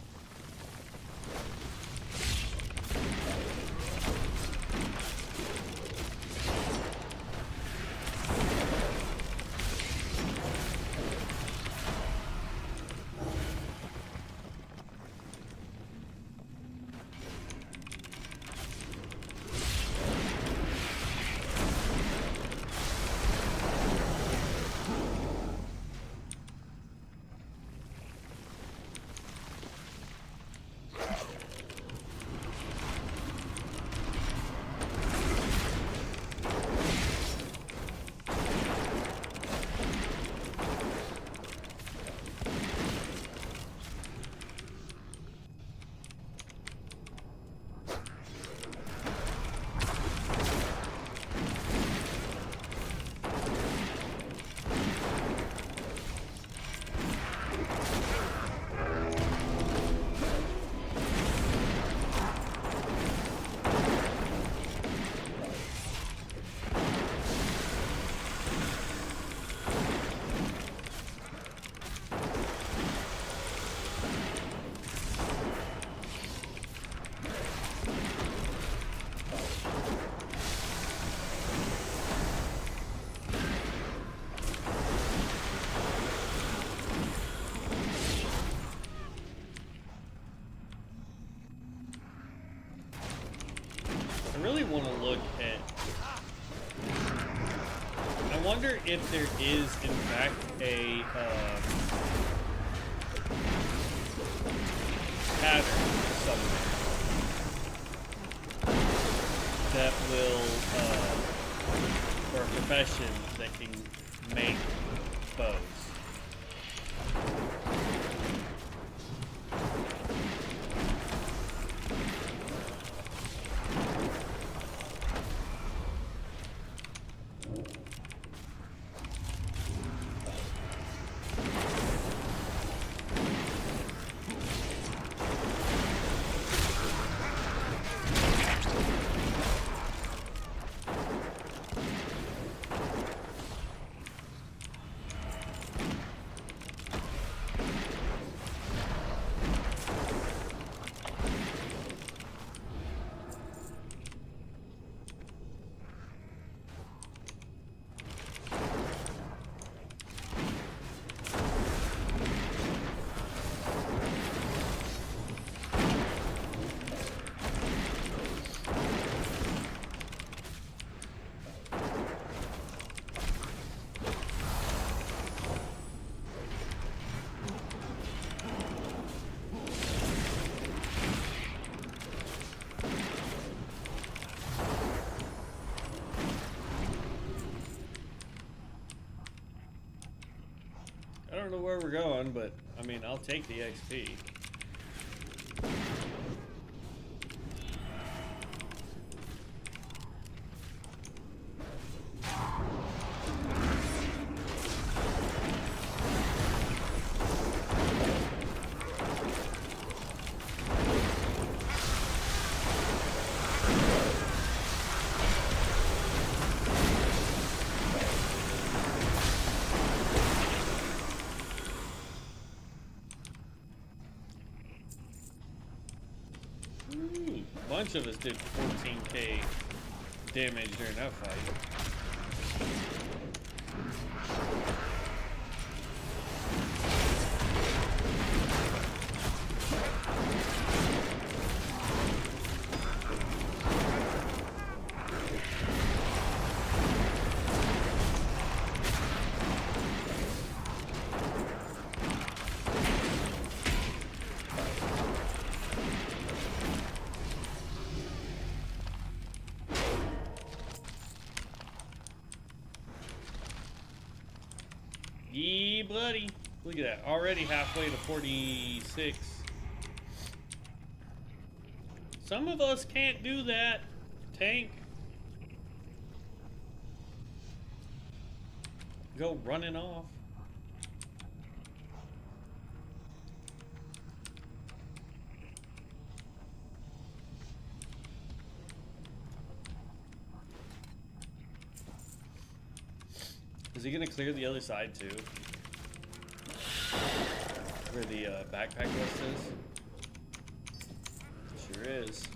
I really want to look at... I wonder if there is, in fact, a pattern somewhere that will, or a profession that can make bows. I don't know where we're going, but I mean, I'll take the XP. A bunch of us did 14k damage during that fight. Yee, buddy. Look at that. Already halfway to 46. Some of us can't do that. Tank. Go running off. Is he gonna clear the other side too? Where the backpack list is? Sure is.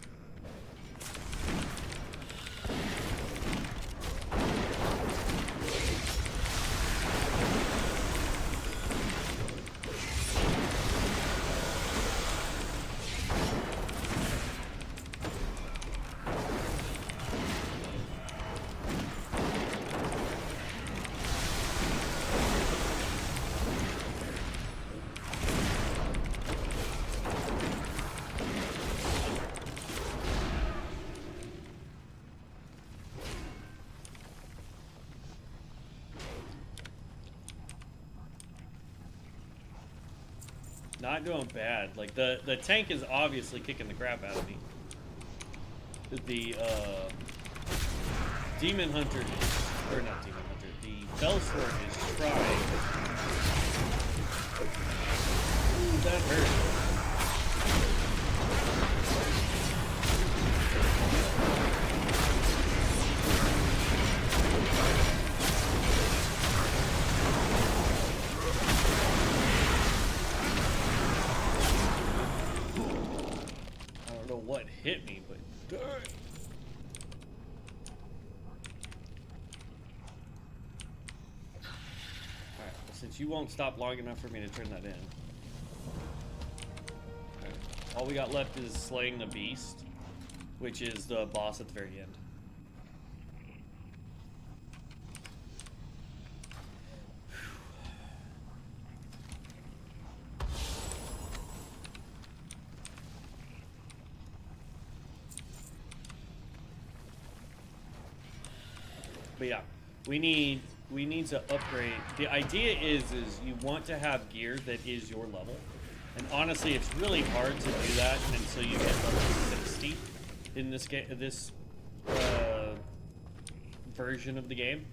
Not doing bad. Like, the tank is obviously kicking the crap out of me. The, Demon Hunter is, or not Demon Hunter, the Fellsword is trying. Ooh, that hurt. What hit me, but darn. Alright, well, since you won't stop long enough for me to turn that in. Okay. All we got left is slaying the beast, which is the boss at the very end. But yeah, we need to upgrade. The idea is you want to have gear that is your level. And honestly, it's really hard to do that until you get level 60 in this game, this version of the game.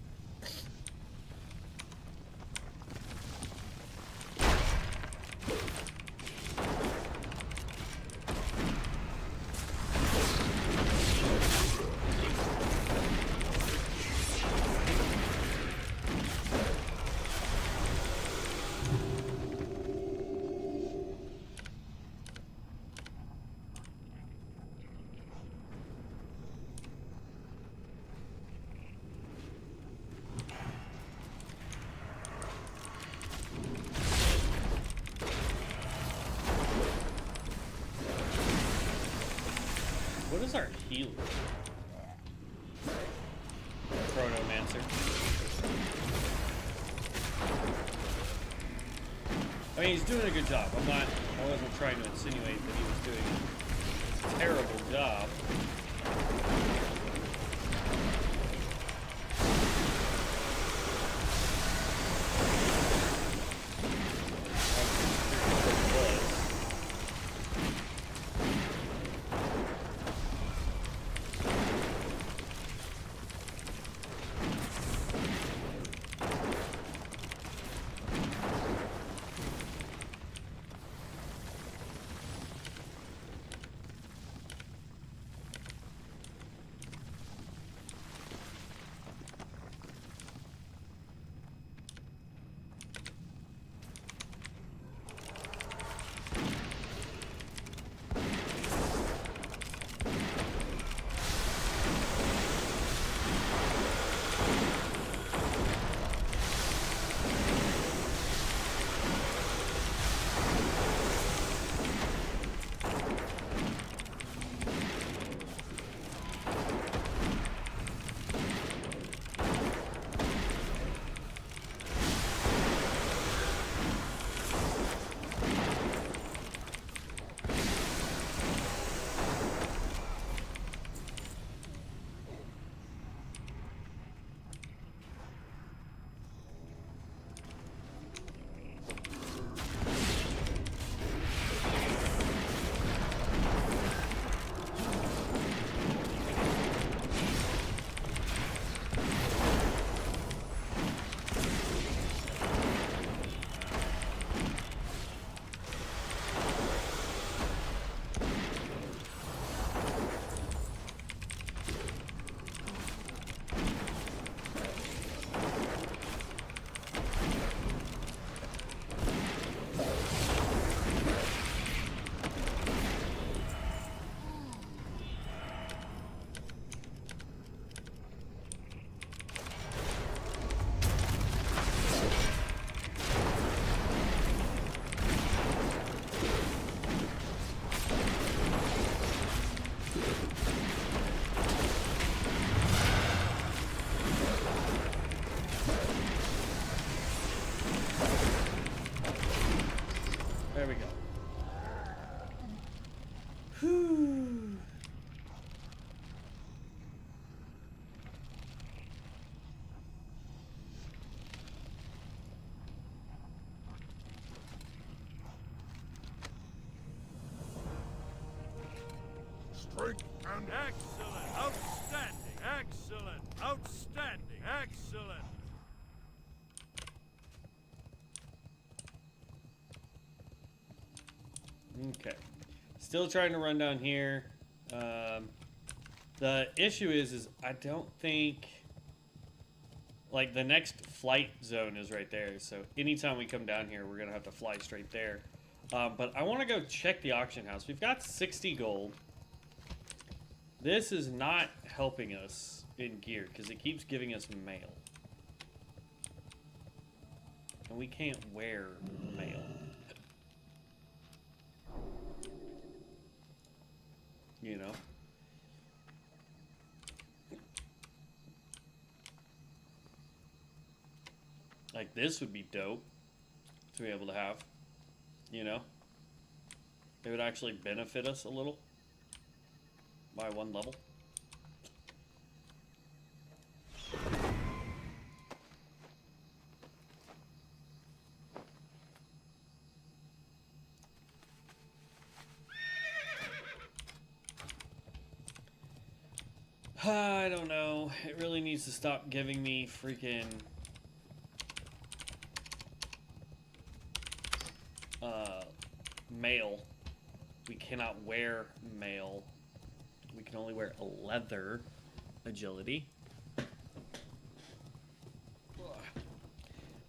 What is our healer? Chronomancer. I mean, he's doing a good job. I wasn't trying to insinuate that he was doing a terrible job. Strength and Excellent! Outstanding! Excellent! Outstanding! Excellent! Okay. Still trying to run down here. The issue is I don't think... Like, the next flight zone is right there. So anytime we come down here, we're going to have to fly straight there. But I want to go check the auction house. We've got 60 gold. This is not helping us in gear because it keeps giving us mail. And we can't wear mail. You know? Like, this would be dope to be able to have. You know? It would actually benefit us a little. By one level. I don't know. It really needs to stop giving me freaking mail. We cannot wear mail. We can only wear a leather agility.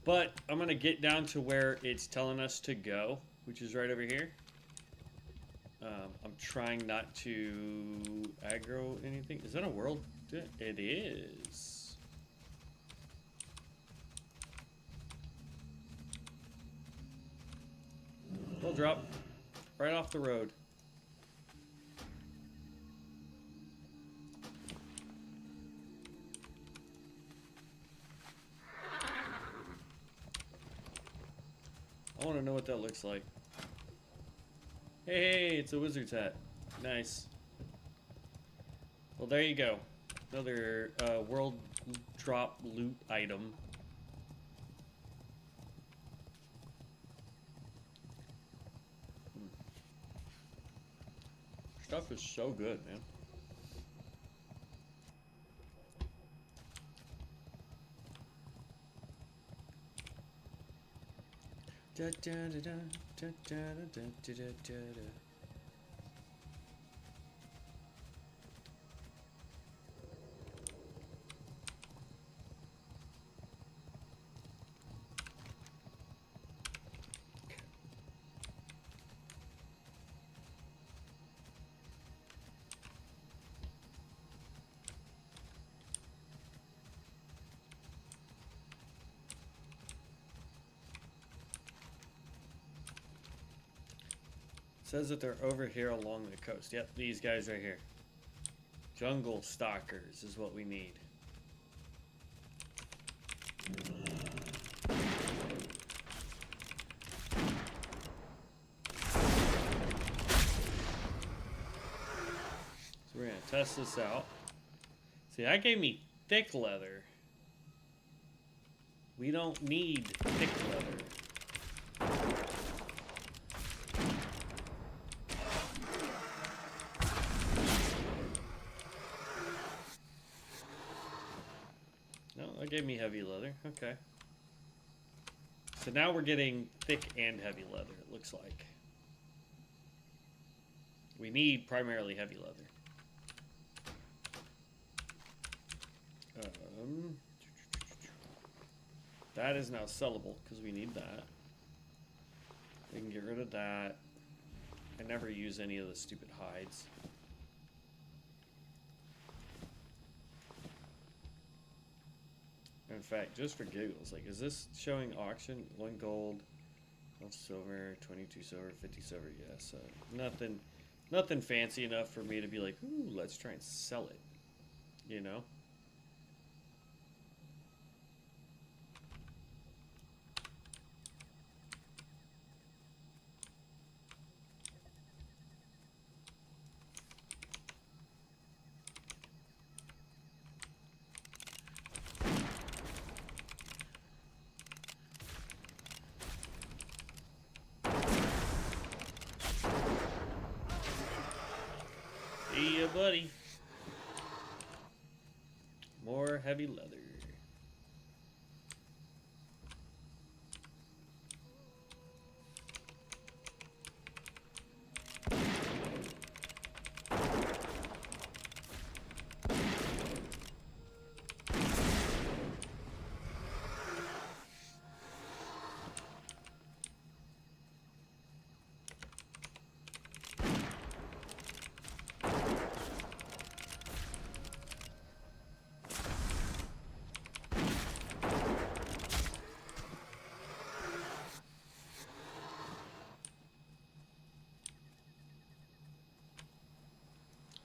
But I'm going to get down to where it's telling us to go, which is right over here. I'm trying not to aggro anything. Is that a world? It is. We'll drop right off the road. I want to know what that looks like. Hey, it's a wizard's hat. Nice. Well, there you go. Another world drop loot item. Stuff is so good, man. Da, da, da, da, da, da, da, da, da, da, da. Says that they're over here along the coast. Yep, these guys right here. Jungle stalkers is what we need. So we're gonna test this out. See, that gave me thick leather. We don't need thick leather. That gave me heavy leather. Okay. So now we're getting thick and heavy leather, it looks like. We need primarily heavy leather. That is now sellable because we need that. We can get rid of that. I never use any of the stupid hides. In fact, just for giggles, like, is this showing auction? 1 gold, 12 silver, 22 silver, 50 silver. Yeah, so nothing fancy enough for me to be like, ooh, let's try and sell it. You know? See ya, buddy. More heavy leather.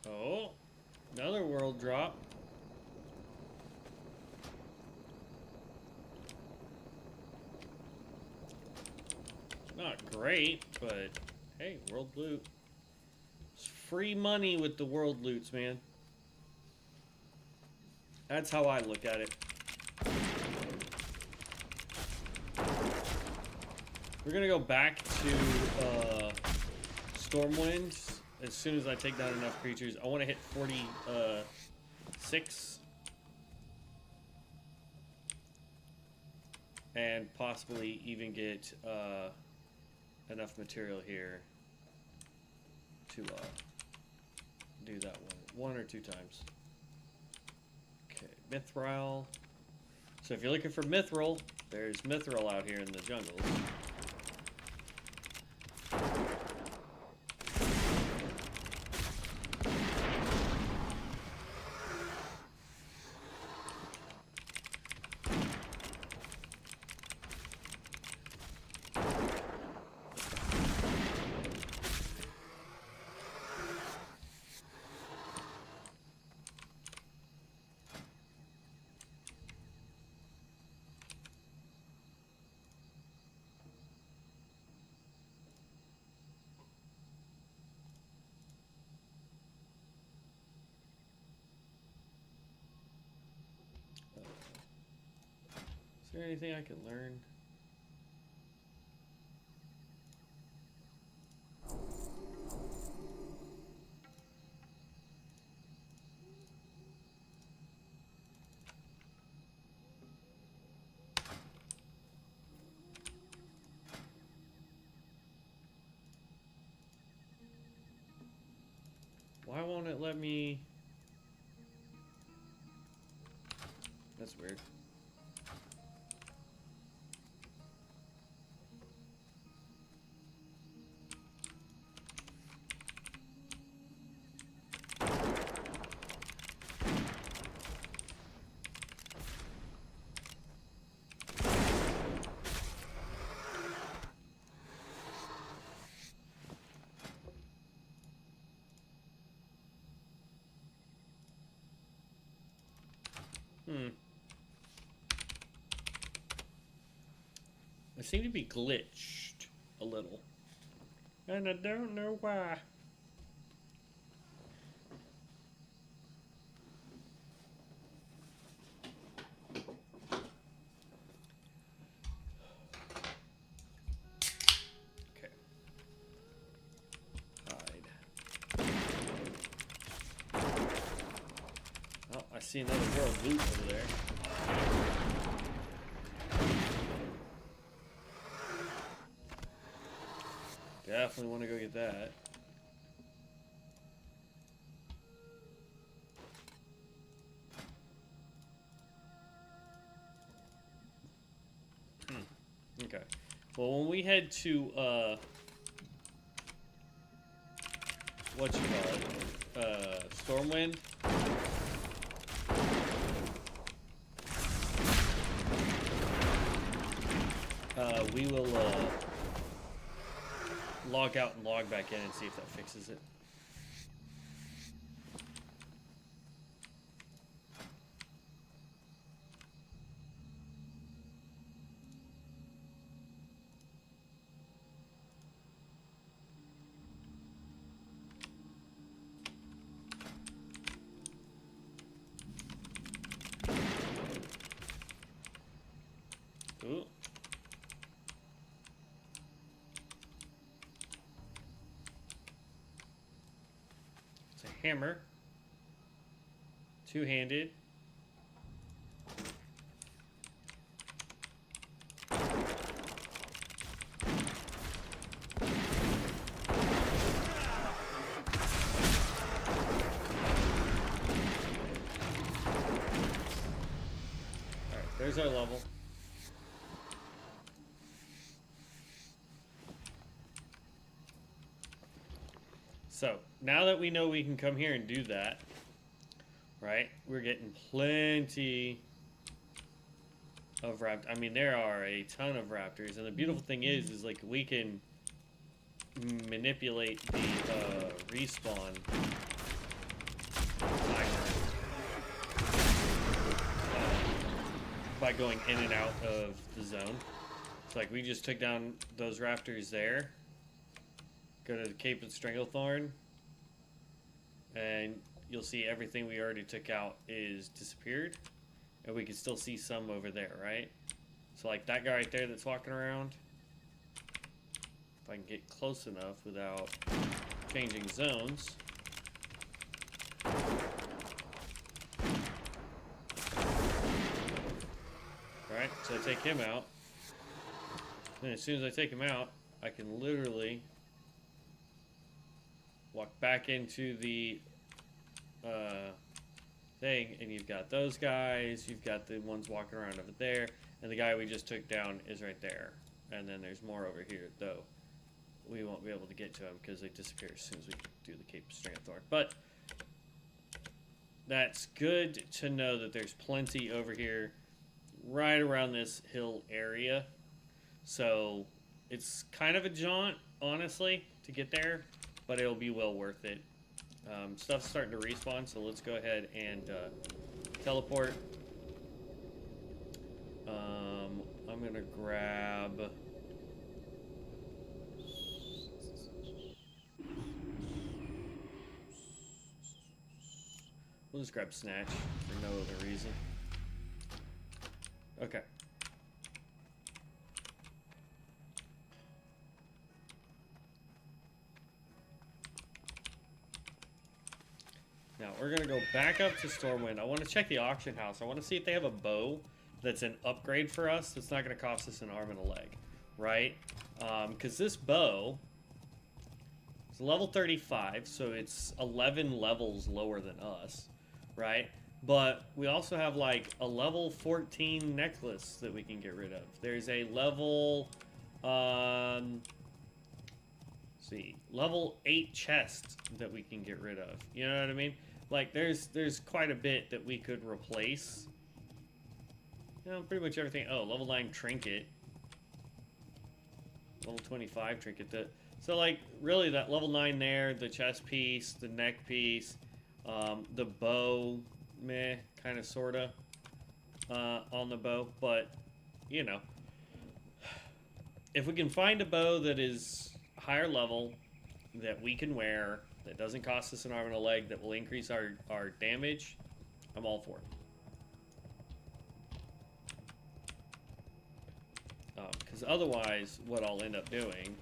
Oh, another world drop. It's not great, but hey, world loot. It's free money with the world loots, man. That's how I look at it. We're gonna go back to Stormwind as soon as I take down enough creatures. I want to hit 46 and possibly even get enough material here to do that one or two times. Okay, Mithril. So if you're looking for Mithril, there's Mithril out here in the jungles. Is there anything I can learn? Why won't it let me? That's weird. I seem to be glitched a little. And I don't know why. Okay. Hide. Oh, I see another world loot over there. Definitely want to go get that. Okay. Well, when we head to, what you call it? Stormwind. We will, log out and log back in and see if that fixes it. Ooh. hammer. Two-handed. There's our level. So, now that we know we can come here and do that, right, we're getting plenty of raptors. I mean, there are a ton of raptors, and the beautiful thing is like, we can manipulate the respawn timer by going in and out of the zone. It's like we just took down those raptors there. Go to the Cape of Stranglethorn, and you'll see everything we already took out is disappeared, and we can still see some over there, right? So like that guy right there that's walking around, if I can get close enough without changing zones. Alright, so I take him out. Then as soon as I take him out, I can literally walk back into the thing, and you've got those guys, you've got the ones walking around over there, and the guy we just took down is right there. And then there's more over here, though we won't be able to get to them because they disappear as soon as we do the Cape of Stranglethorn. But that's good to know that there's plenty over here right around this hill area. So it's kind of a jaunt, honestly, to get there, but it'll be well worth it. Stuff's starting to respawn, so let's go ahead and teleport. I'm gonna grab... We'll just grab Snatch for no other reason. Okay. Now, we're going to go back up to Stormwind. I want to check the auction house. I want to see if they have a bow that's an upgrade for us that's not going to cost us an arm and a leg, right? Because this bow is level 35, so it's 11 levels lower than us, right? But we also have, like, a level 14 necklace that we can get rid of. There's a level, level 8 chest that we can get rid of. You know what I mean? Like, there's quite a bit that we could replace. You know, pretty much everything. Oh, level 9 trinket. Level 25 trinket. So, like, really that level 9 there, the chest piece, the neck piece, the bow, meh, kind of, sort of, on the bow. But, you know, if we can find a bow that is higher level, that we can wear, that doesn't cost us an arm and a leg, that will increase our damage, I'm all for it. Because otherwise, what I'll end up doing...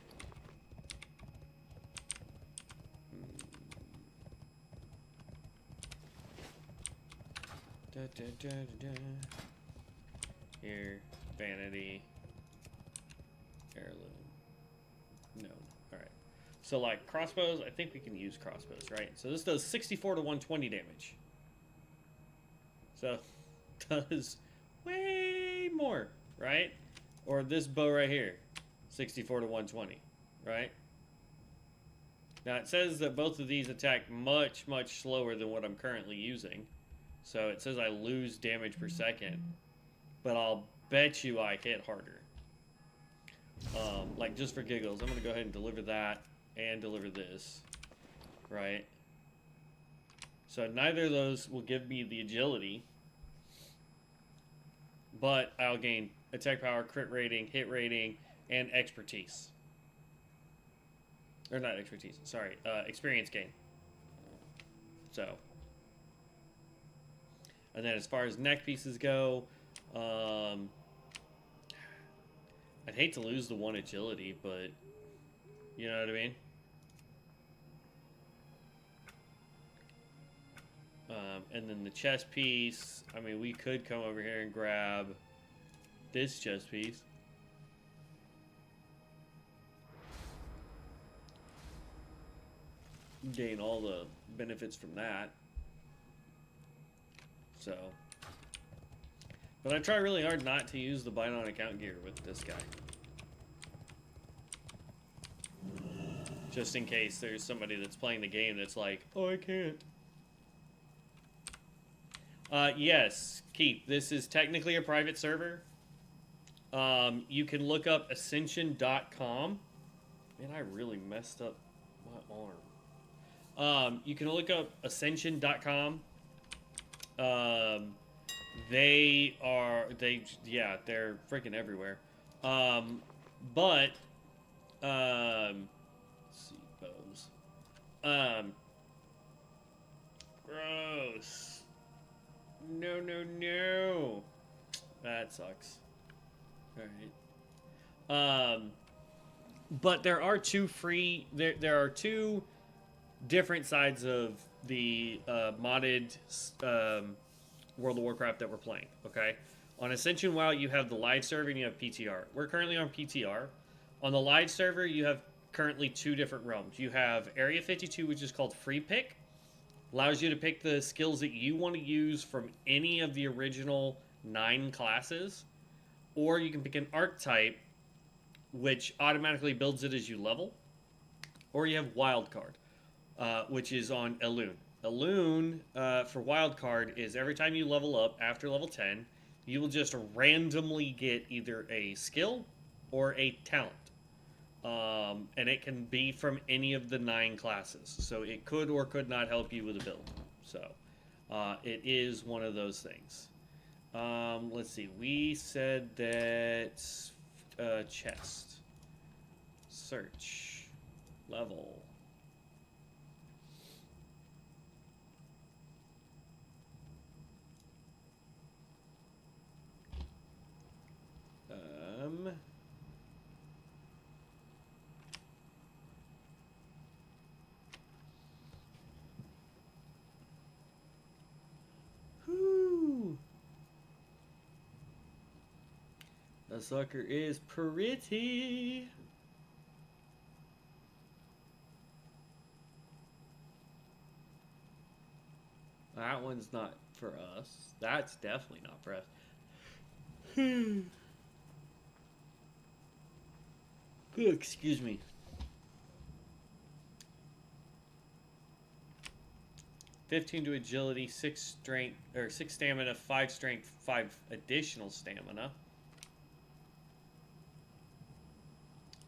Here, vanity, heirloom. No. Alright. So, like, crossbows, I think we can use crossbows, right? So this does 64 to 120 damage. So, does way more, right? Or this bow right here, 64 to 120, right? Now, it says that both of these attack much, much slower than what I'm currently using. So, it says I lose damage per second. But I'll bet you I hit harder. Like, just for giggles, I'm going to go ahead and deliver that and deliver this, right? So neither of those will give me the agility, but I'll gain attack power, crit rating, hit rating, and expertise. Or not expertise, sorry, experience gain. So. And then as far as neck pieces go, I'd hate to lose the one agility, but you know what I mean? And then the chest piece. I mean, we could come over here and grab this chest piece. Gain all the benefits from that. So. But I try really hard not to use the bind on account gear with this guy. Just in case there's somebody that's playing the game that's like, oh, I can't. Yes, Keith, this is technically a private server. You can look up Ascension.com. Man, I really messed up my arm. You can look up Ascension.com. They're freaking everywhere. Let's see, bows. Gross. No. That sucks. Alright. But there are two free... There are two different sides of the modded World of Warcraft that we're playing, okay? On Ascension WoW, you have the live server and you have PTR. We're currently on PTR. On the live server, you have currently two different realms. You have Area 52, which is called Free Pick. Allows you to pick the skills that you want to use from any of the original 9 classes. Or you can pick an archetype, which automatically builds it as you level. Or you have Wildcard, which is on Elune. Elune, for Wildcard, is every time you level up after level 10, you will just randomly get either a skill or a talent. And it can be from any of the 9 classes. So it could or could not help you with a build. So it is one of those things. Let's see. We said that chest. Search. Level. Whoo. The sucker is pretty. That one's not for us. That's definitely not for us. Excuse me. 15 to agility, 6 strength, or 6 stamina, 5 strength, 5 additional stamina.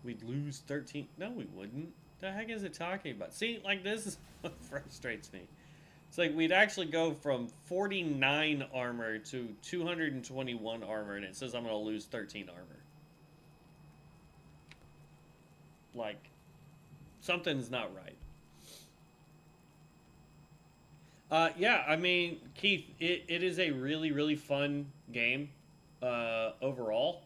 We'd lose 13. No, we wouldn't. The heck is it talking about? See, like, this is what frustrates me. It's like we'd actually go from 49 armor to 221 armor, and it says I'm going to lose 13 armor. Like, something's not right. Yeah, I mean, Keith, it is a really, really fun game overall.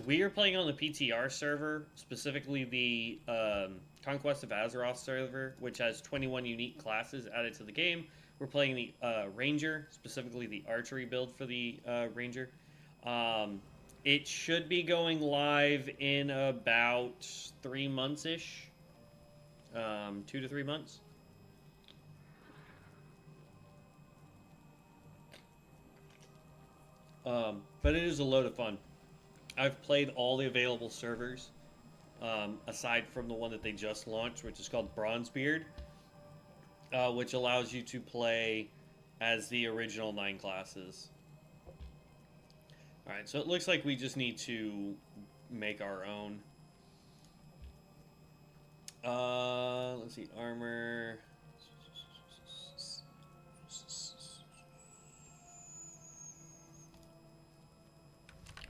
We are playing on the PTR server, specifically the Conquest of Azeroth server, which has 21 unique classes added to the game. We're playing the Ranger, specifically the archery build for the Ranger. It should be going live in about 3 months-ish. 2 to 3 months. But it is a load of fun. I've played all the available servers, aside from the one that they just launched, which is called Bronzebeard, which allows you to play as the original 9 classes. Alright, so it looks like we just need to make our own. Let's see, armor.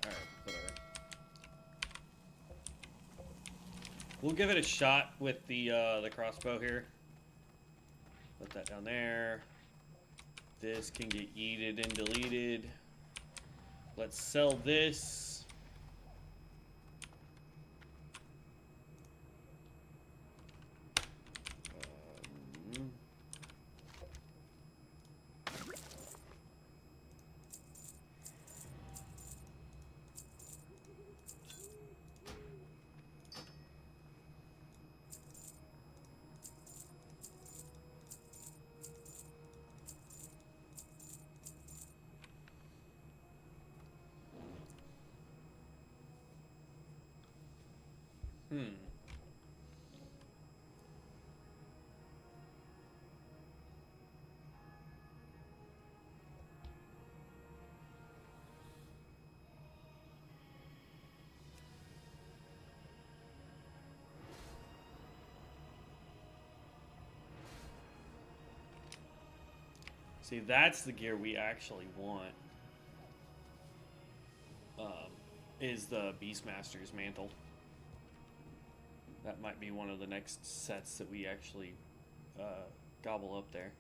Alright, whatever. We'll give it a shot with the crossbow here. Put that down there. This can get yeeted and deleted. Let's sell this. See, that's the gear we actually want. Is the Beastmaster's mantle. That might be one of the next sets that we actually gobble up there.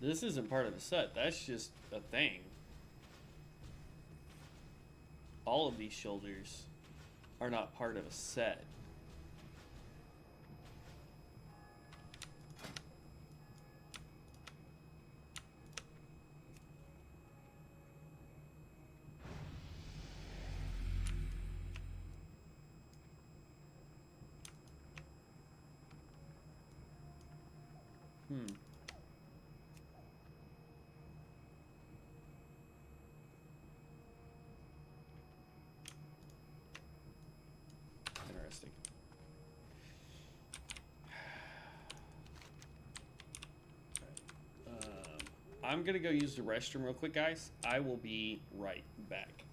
This isn't part of the set, that's just a thing. All of these shoulders are not part of a set. Interesting. I'm gonna go use the restroom real quick, guys. I will be right back.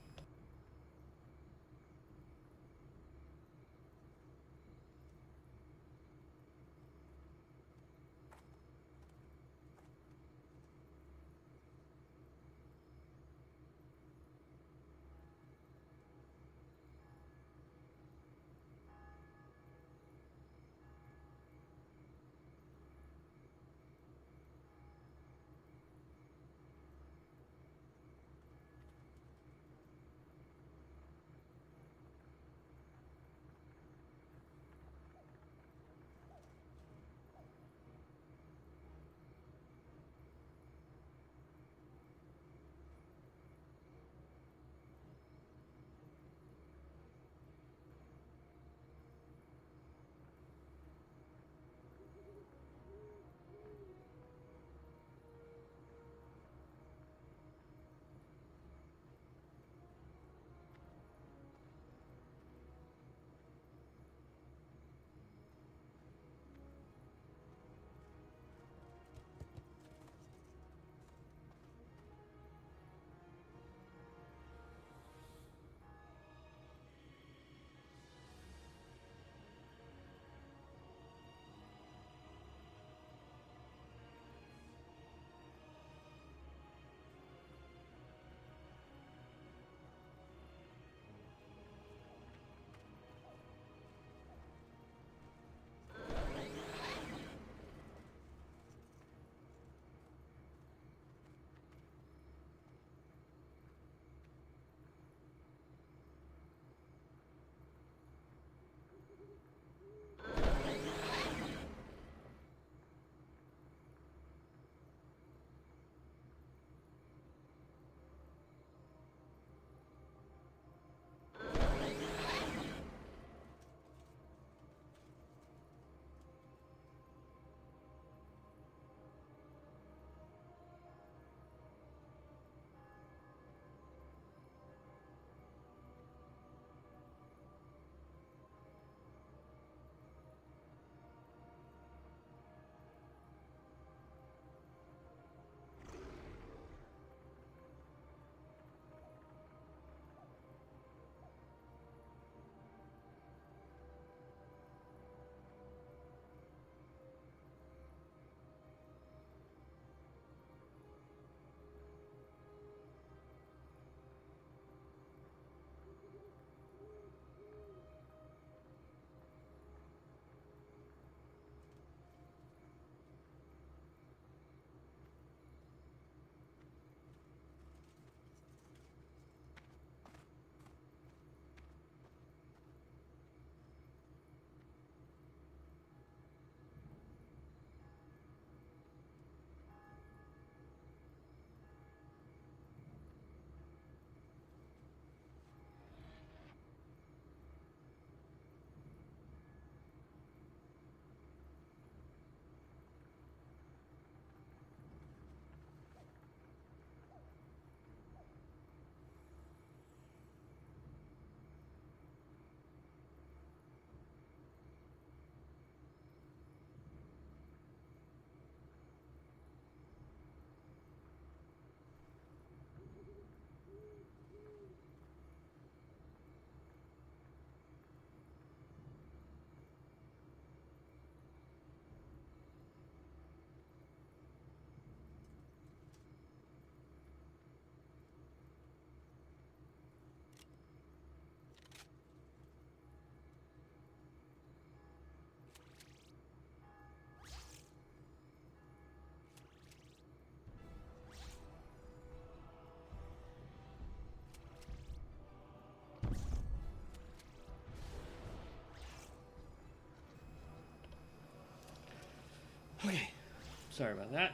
Sorry about that.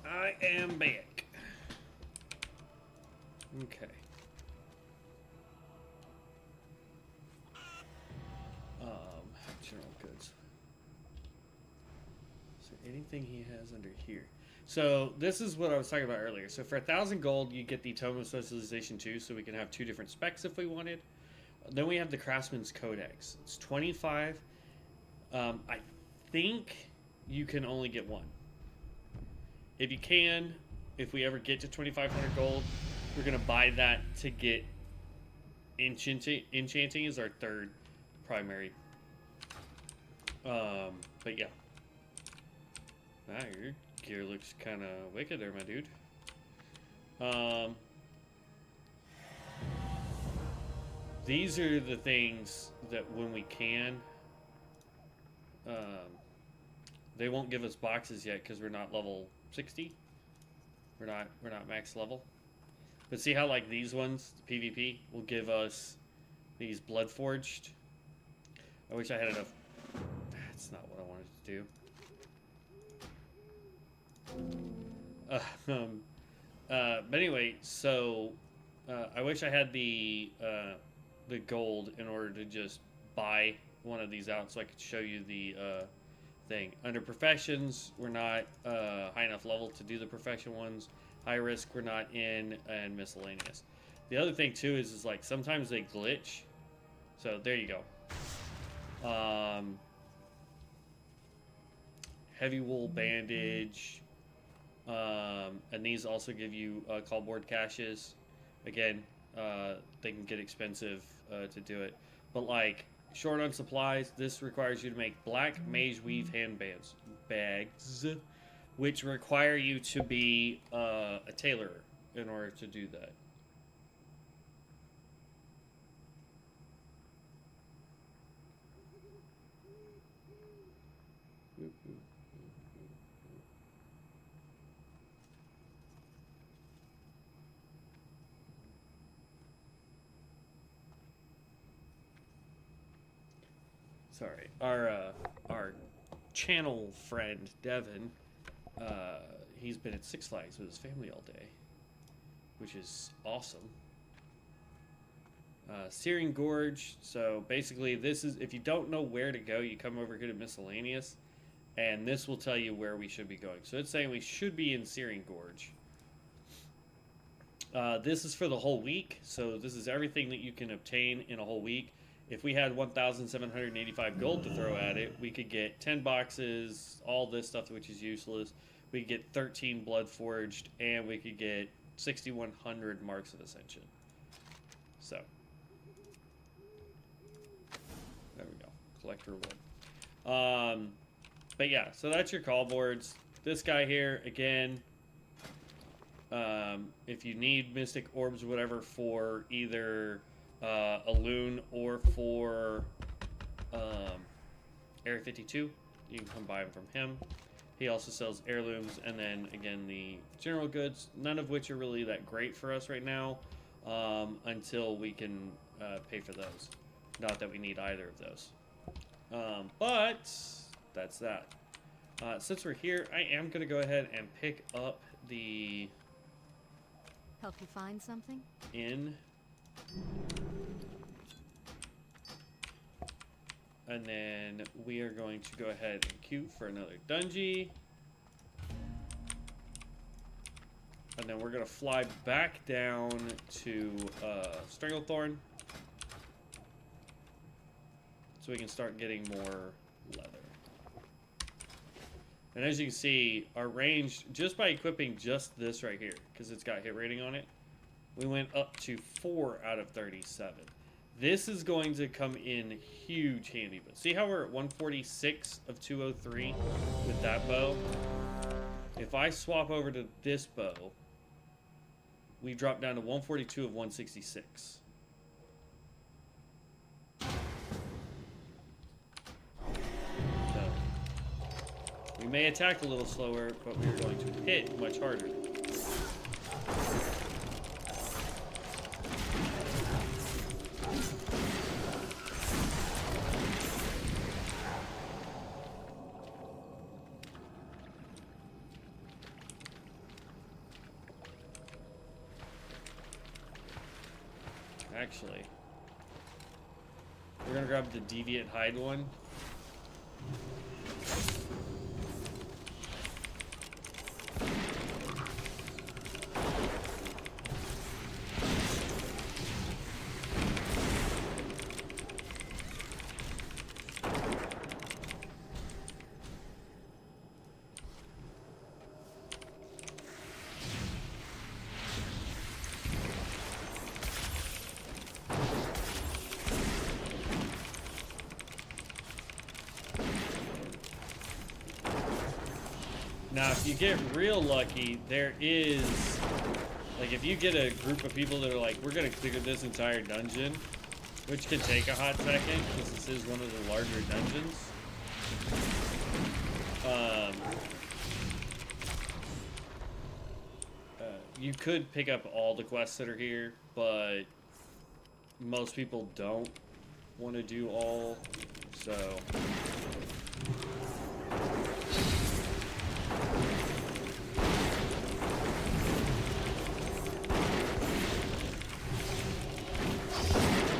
I am back. Okay. General goods. Is there anything he has under here? So this is what I was talking about earlier. So for 1,000 gold, you get the Tome of Socialization too, so we can have 2 different specs if we wanted. Then we have the Craftsman's Codex. It's 25. I think you can only get 1. If you can, if we ever get to 2,500 gold, we're gonna buy that to get enchanting is our 3rd primary. But yeah. Wow, your gear looks kind of wicked there, my dude. These are the things that when we can, they won't give us boxes yet because we're not level 60. We're not max level. But see how like these ones, the PvP, will give us these blood forged. I wish I had enough. That's not what I wanted to do. But anyway, so I wish I had the gold in order to just buy one of these out so I could show you the thing. Under professions, we're not high enough level to do the profession ones. High risk, we're not in, and miscellaneous. The other thing too is like sometimes they glitch. So there you go. Heavy wool bandage, and these also give you callboard caches. Again, they can get expensive to do it, but like short on supplies, this requires you to make black mage weave bags, which require you to be a tailor in order to do that. Sorry, our channel friend Devin, he's been at Six Flags with his family all day, which is awesome. Searing Gorge. So basically, this is if you don't know where to go, you come over here to Miscellaneous, and this will tell you where we should be going. So it's saying we should be in Searing Gorge. This is for the whole week, so this is everything that you can obtain in a whole week. If we had 1,785 gold to throw at it, we could get 10 boxes, all this stuff which is useless. We could get 13 blood forged, and we could get 6,100 marks of Ascension. So, there we go. Collector reward. But yeah, so that's your call boards. This guy here, again, if you need Mystic Orbs or whatever for either a loon or for Area 52, you can come buy them from him. He also sells heirlooms, and then again the general goods, none of which are really that great for us right now, until we can pay for those. Not that we need either of those, but that's that. Since we're here, I am going to go ahead and pick up the Help you find something? inn. And then we are going to go ahead and queue for another dungeon. And then we're going to fly back down to Stranglethorn, so we can start getting more leather. And as you can see, our range, just by equipping just this right here, because it's got hit rating on it, we went up to 4 out of 37. This is going to come in huge handy. But see how we're at 146 of 203 with that bow? If I swap over to this bow, we drop down to 142 of 166. So, we may attack a little slower, but we're going to hit much harder. actually. We're gonna grab the Deviant Hide one. Now, if you get real lucky, there is, like, if you get a group of people that are like, we're going to clear this entire dungeon, which can take a hot second, because this is one of the larger dungeons. You could pick up all the quests that are here, but most people don't want to do all, so...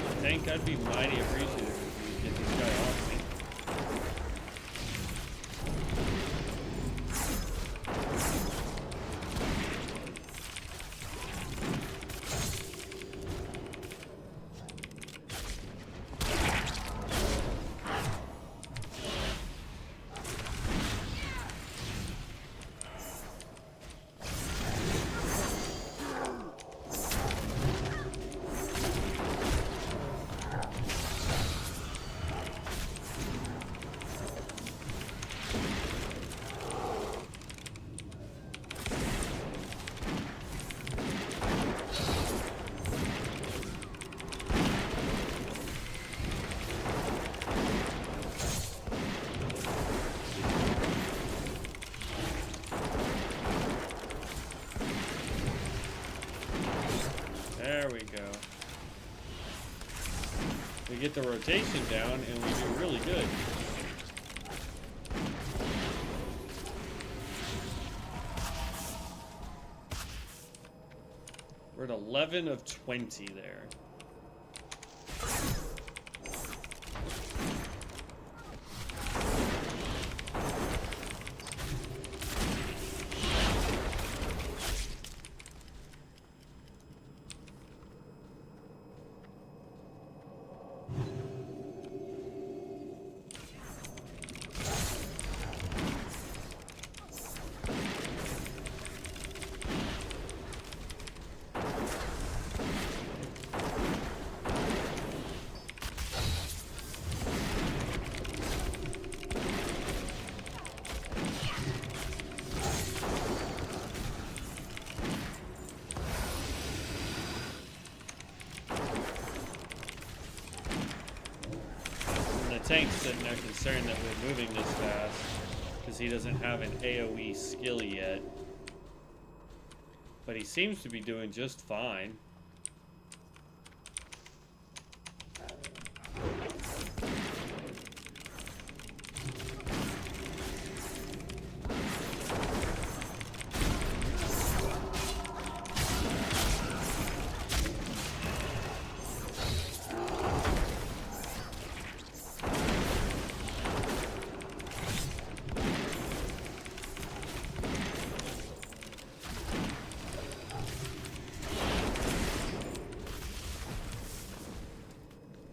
I think I'd be mighty appreciative if you get this guy off me. There we go. We get the rotation down and we do really good. We're at 11 of 20 there. Tank's sitting there concerned that we're moving this fast because he doesn't have an AoE skill yet. But he seems to be doing just fine.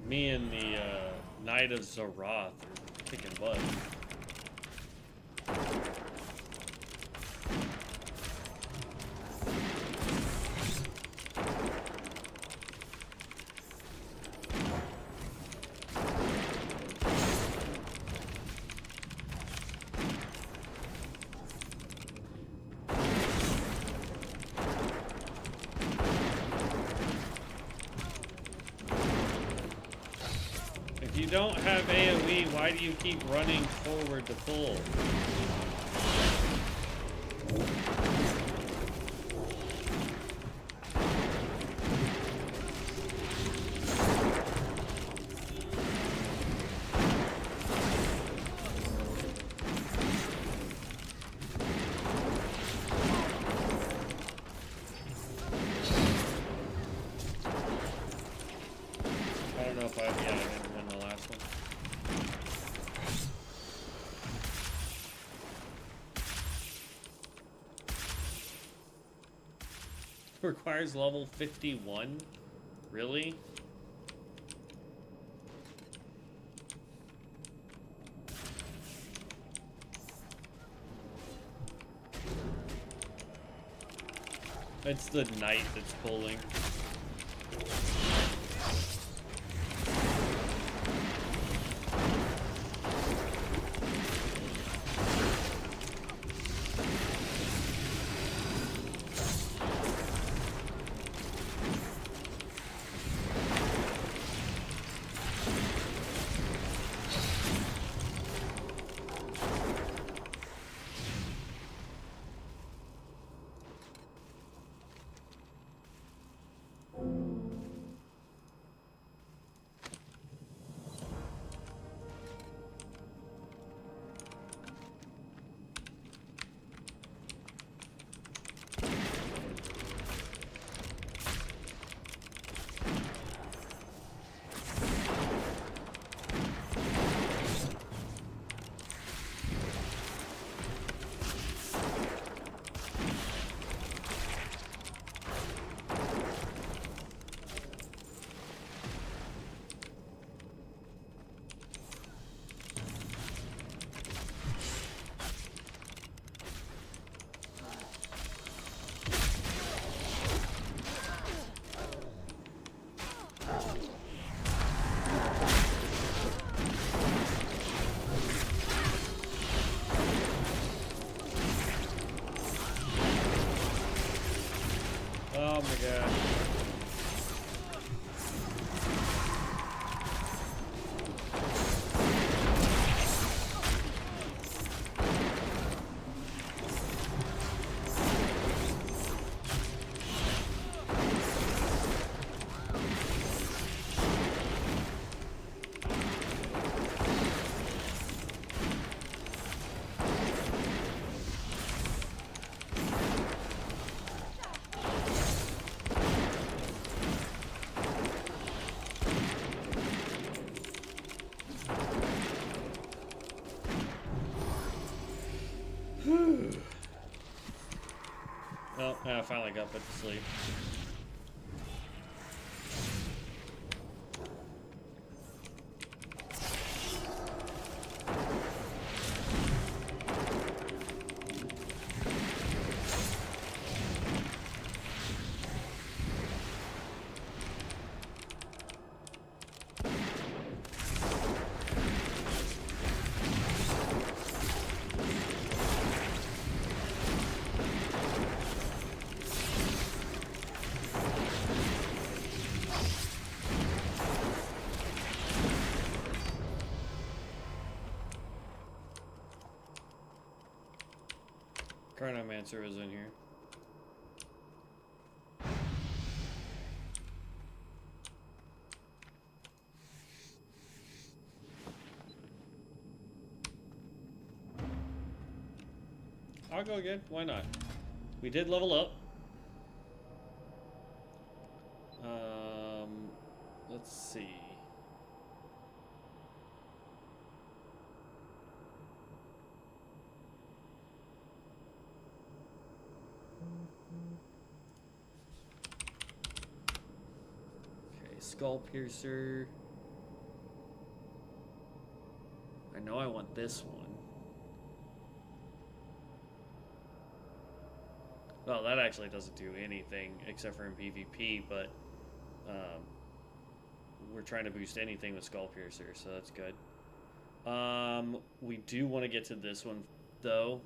Me and the Knight of Zoroth are kicking butt. If you don't have AoE, why do you keep running forward to pull? requires level 51? Really? It's the knight that's pulling. Oh my god. Oh, I finally got put to sleep. Chronomancer is in here. I'll go again. Why not? We did level up. Let's see. Okay, Skull Piercer. I know I want this one. Well, that actually doesn't do anything except for in PvP, but we're trying to boost anything with Skull Piercer, so that's good. We do want to get to this one, though.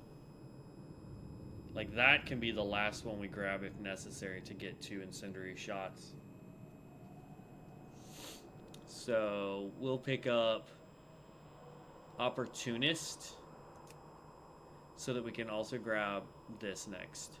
Like, that can be the last one we grab if necessary to get 2 incendiary shots. So, we'll pick up Opportunist so that we can also grab this next.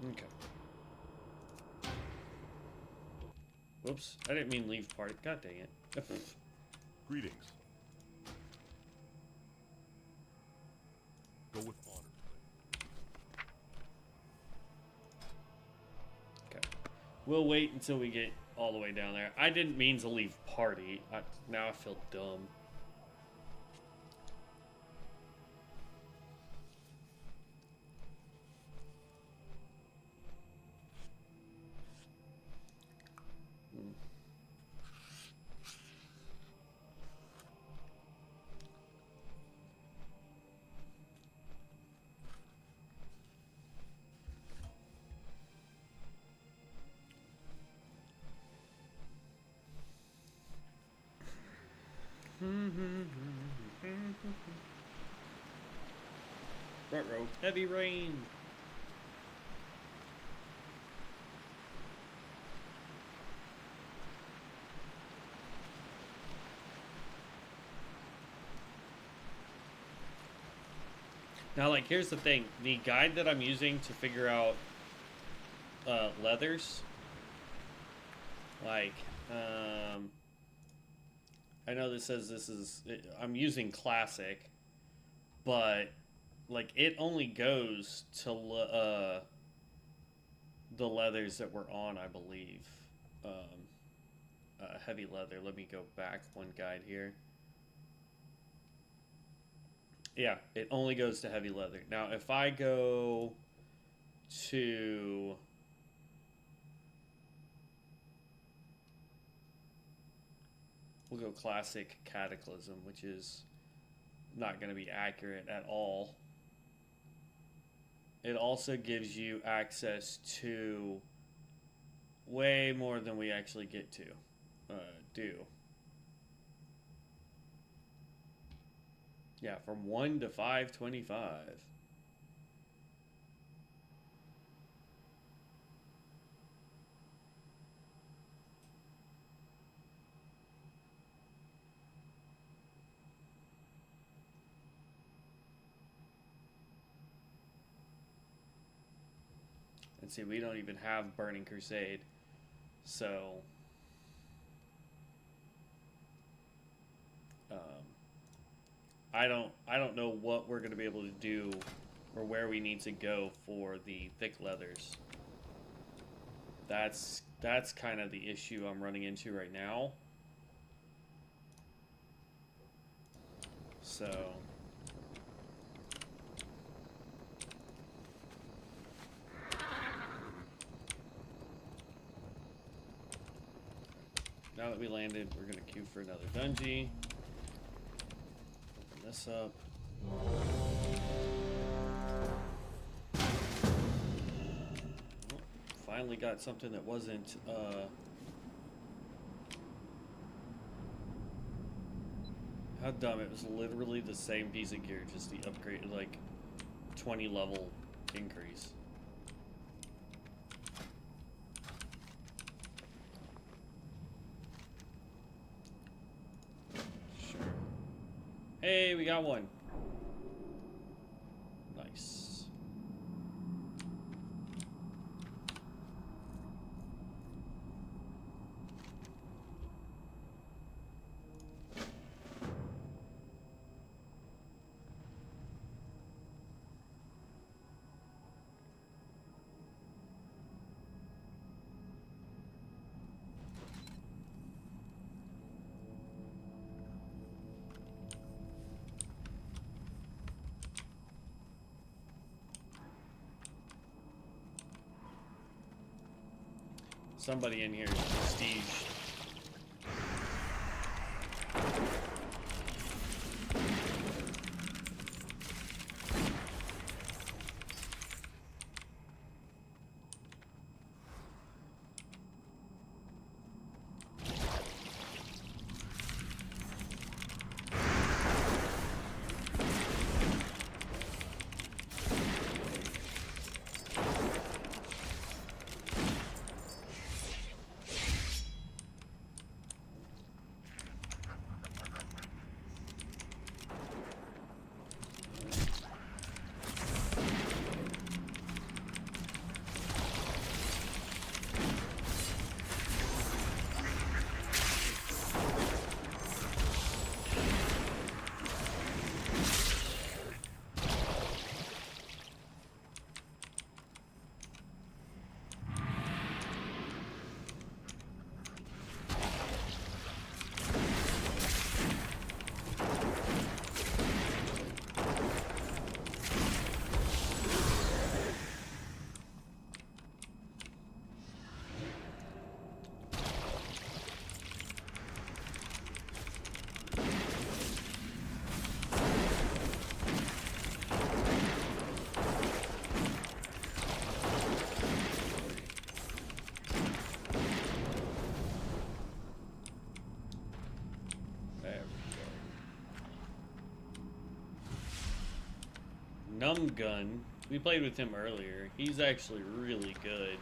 Okay. Whoops, I didn't mean leave party. God dang it. Greetings. Go with honor. Okay. We'll wait until we get all the way down there. I didn't mean to leave party. Now I feel dumb. Ruh-roh. Heavy rain. Now, like, here's the thing. The guide that I'm using to figure out leathers, like, I know this says I'm using classic, but, like, it only goes to the leathers that we're on, I believe. Heavy leather. Let me go back one guide here. Yeah, it only goes to heavy leather. Now, if I go to... We'll go classic cataclysm, which is not going to be accurate at all. It also gives you access to way more than we actually get to do. Yeah, from 1 to 525. And see, we don't even have Burning Crusade. So I don't know what we're going to be able to do or where we need to go for the thick leathers. That's kind of the issue I'm running into right now. So now that we landed, we're going to queue for another dungeon. Open this up. Oh, finally got something that wasn't how dumb. It was literally the same piece of gear, just the upgrade, like 20 level increase. Hey, we got one. Nice. Somebody in here is prestige. Numb Gun. We played with him earlier. He's actually really good.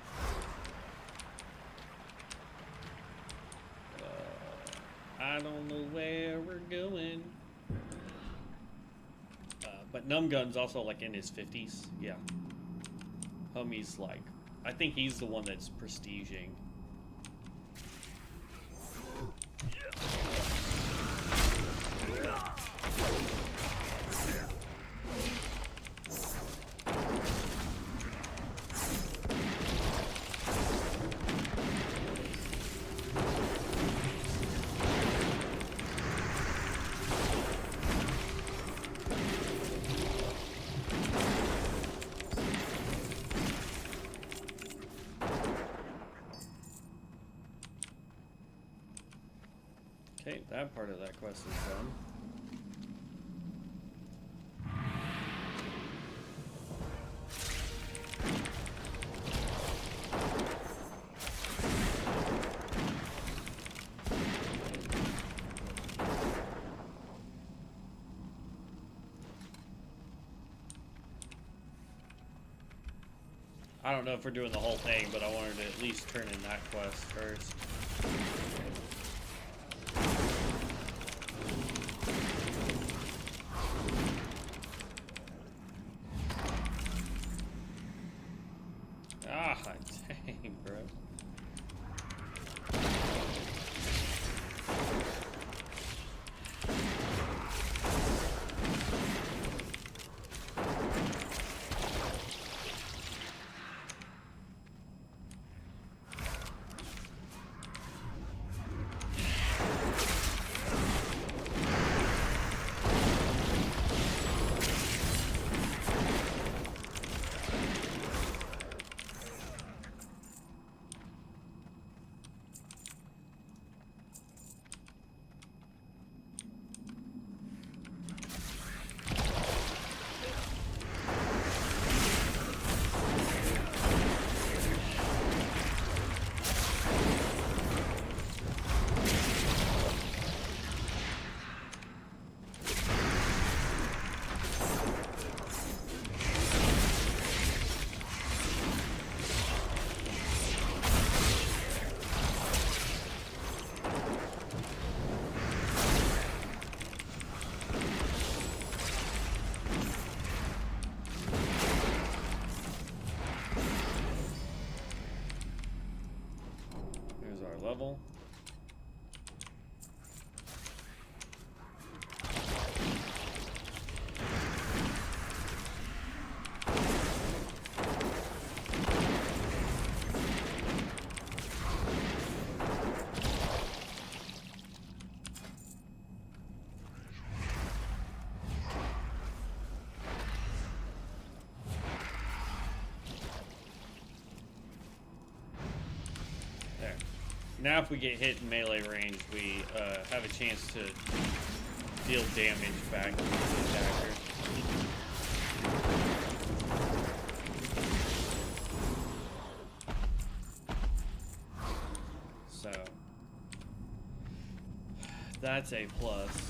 I don't know where we're going. But Numb Gun's also like in his 50s. Yeah. Homie's like, I think he's the one that's prestiging. Okay, that part of that quest is done. I don't know if we're doing the whole thing, but I wanted to at least turn in that quest first. Ah, dang, bro. Level. Now if we get hit in melee range, we have a chance to deal damage back to the attacker. So, that's a plus.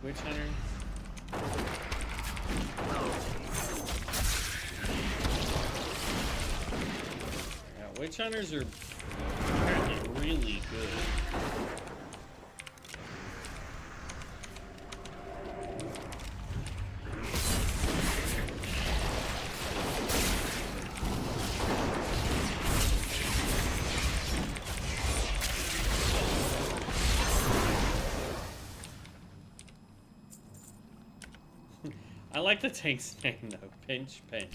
Witch Hunter. Yeah, Witch Hunters are apparently really good. I like the tank's name though, Pinch Pinch.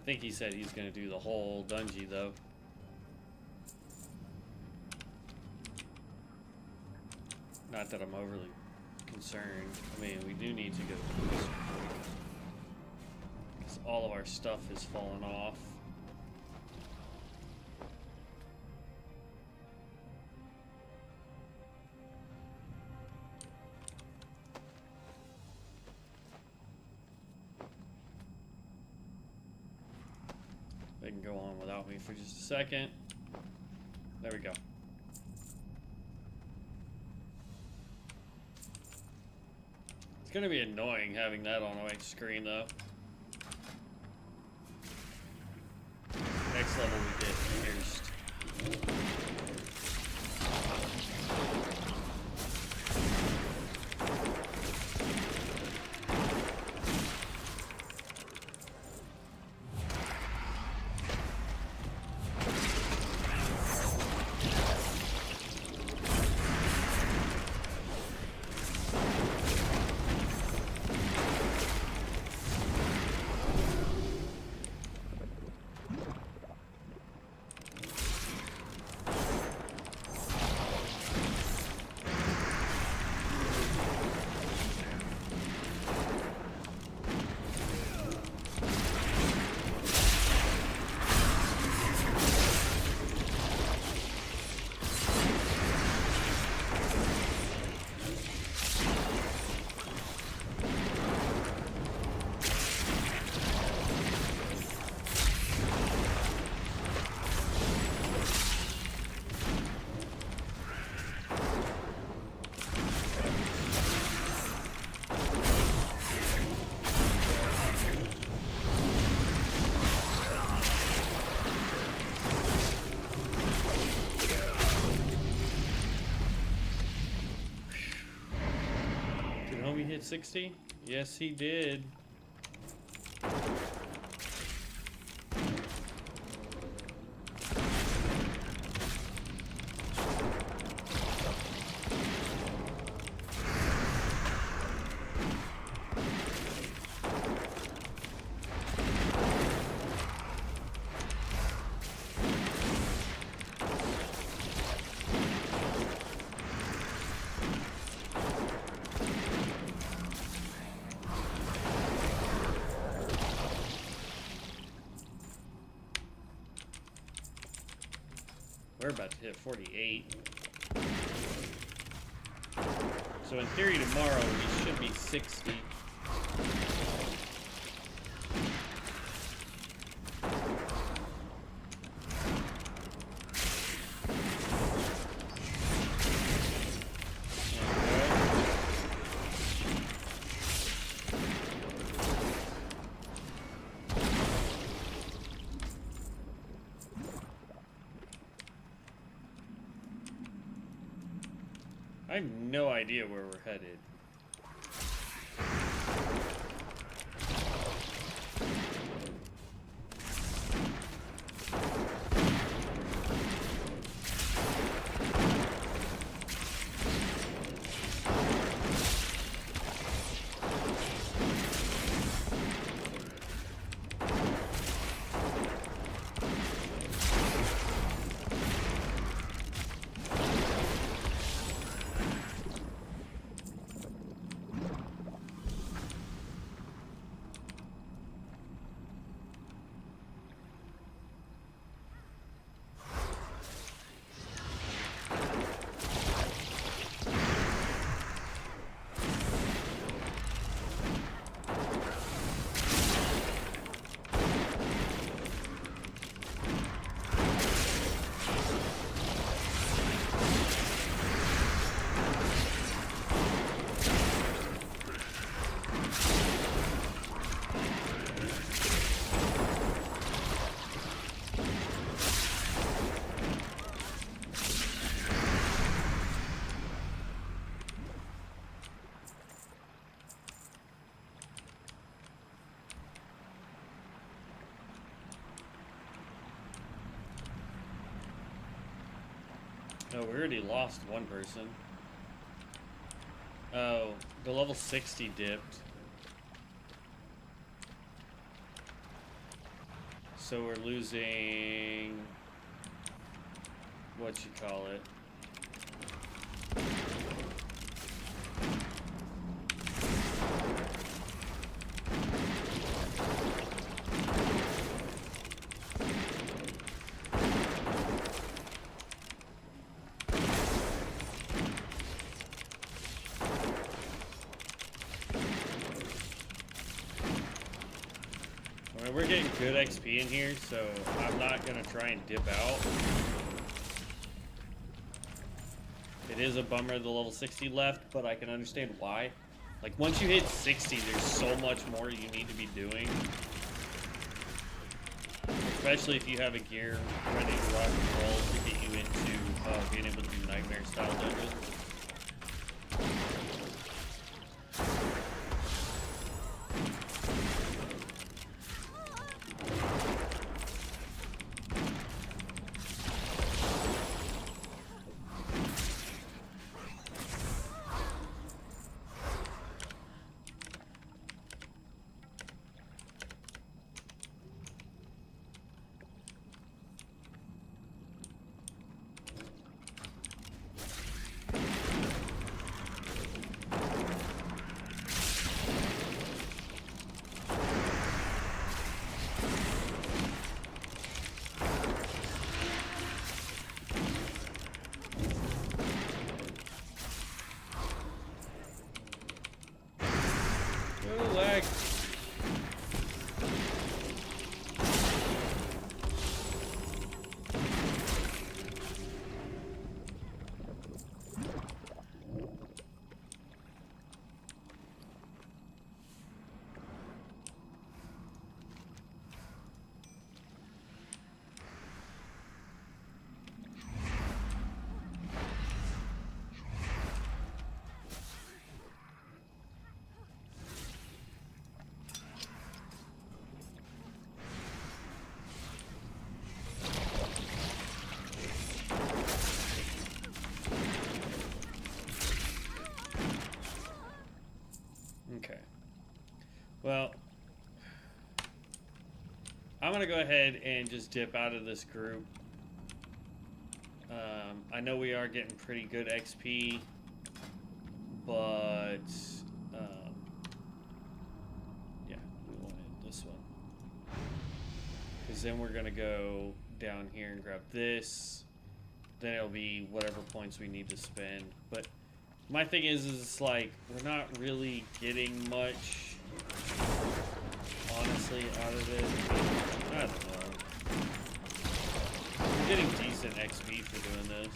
think he said he's gonna do the whole dungeon though. Not that I'm overly concerned. I mean, we do need to go closer. Because all of our stuff is falling off. They can go on without me for just a second. There we go. It's gonna be annoying having that on my screen though. Next level we get pierced. Hit 60? Yes, he did. We're about to hit 48. So in theory tomorrow we should be 60. I have no idea where we're headed. No, we already lost one person. Oh, the level 60 dipped. so we're losing, what you call it? We're getting good XP in here, so I'm not gonna try and dip out. It is a bummer the level 60 left, but I can understand why. Like, once you hit 60, there's so much more you need to be doing. Especially if you have a gear ready to rock and roll to get you into being able to do nightmare-style dungeons. Okay. Well, I'm going to go ahead and just dip out of this group. I know we are getting pretty good XP, but yeah, we wanted this one. Because then we're going to go down here and grab this. Then it'll be whatever points we need to spend. But my thing is it's like, we're not really getting much, honestly, out of it. I don't know. We're getting decent XP for doing this.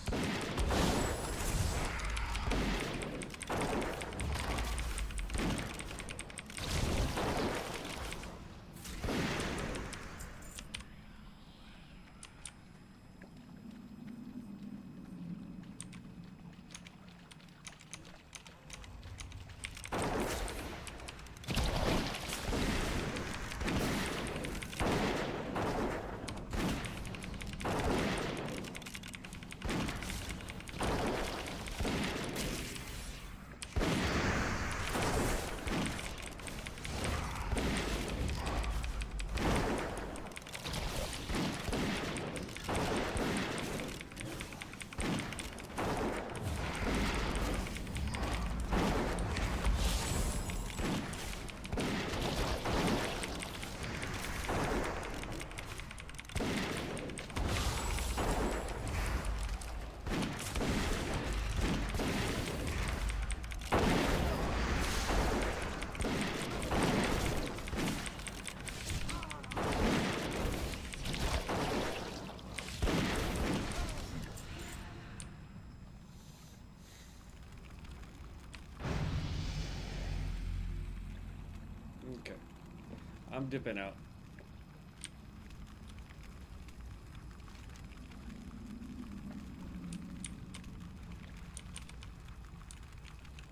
Okay. I'm dipping out.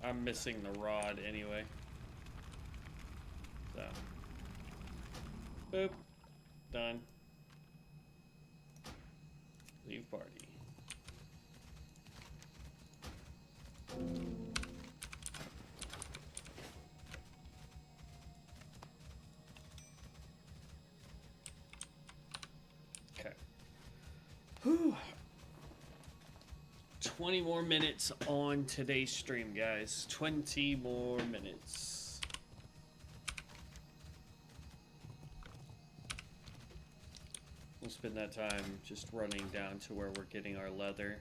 I'm missing the rod anyway. So. Boop. Done. Leave party. 20 more minutes on today's stream, guys. 20 more minutes. We'll spend that time just running down to where we're getting our leather.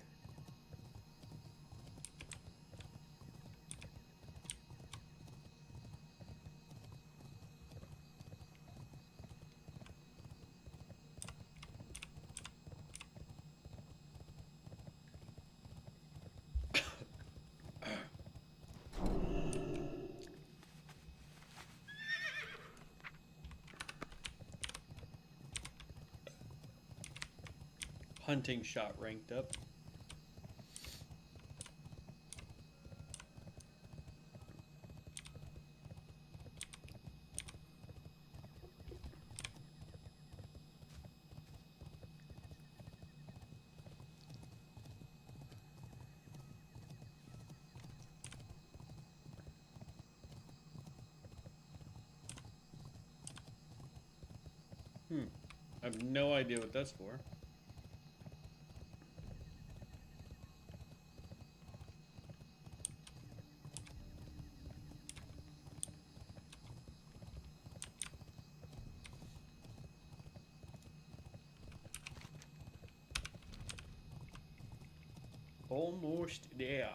Hunting shot ranked up. I have no idea what that's for. Almost there.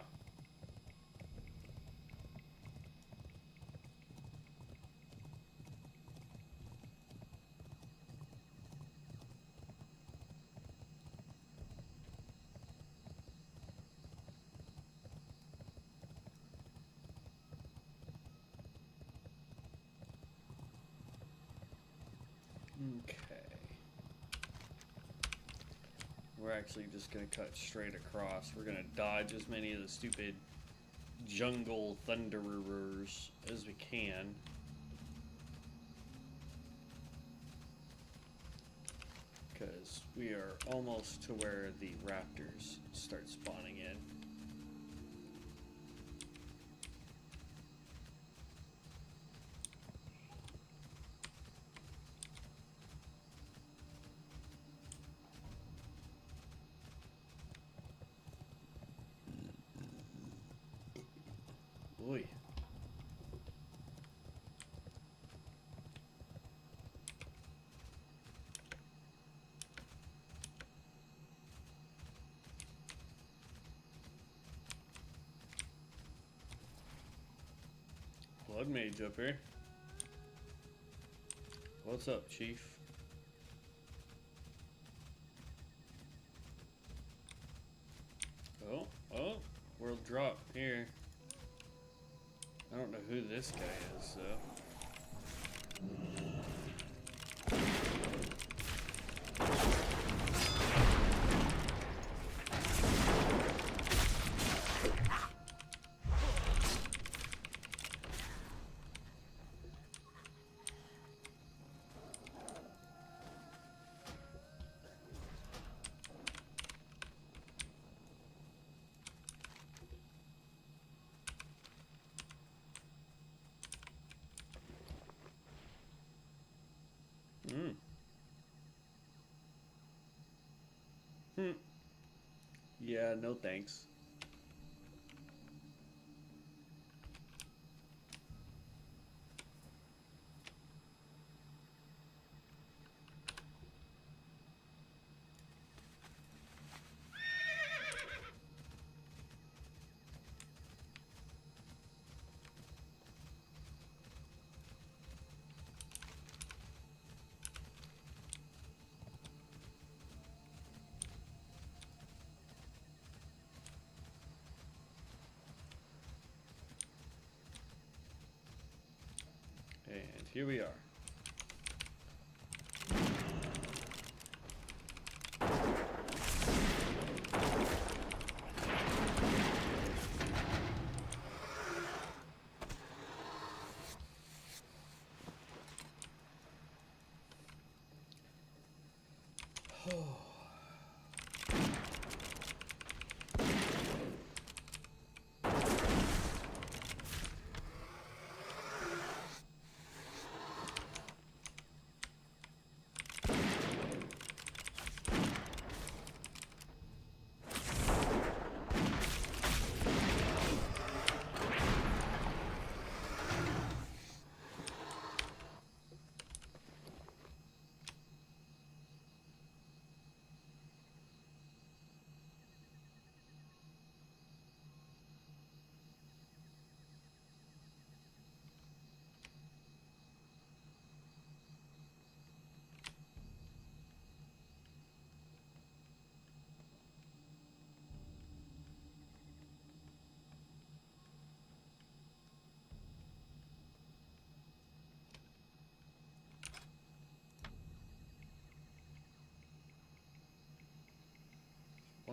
Okay. We're actually just going to cut straight across. We're going to dodge as many of the stupid jungle thunderers as we can. Because we are almost to where the raptors start spawning in. Oy. Blood mage up here. What's up, Chief? Oh, world drop here. I don't know who this guy is, Yeah, no thanks. And here we are.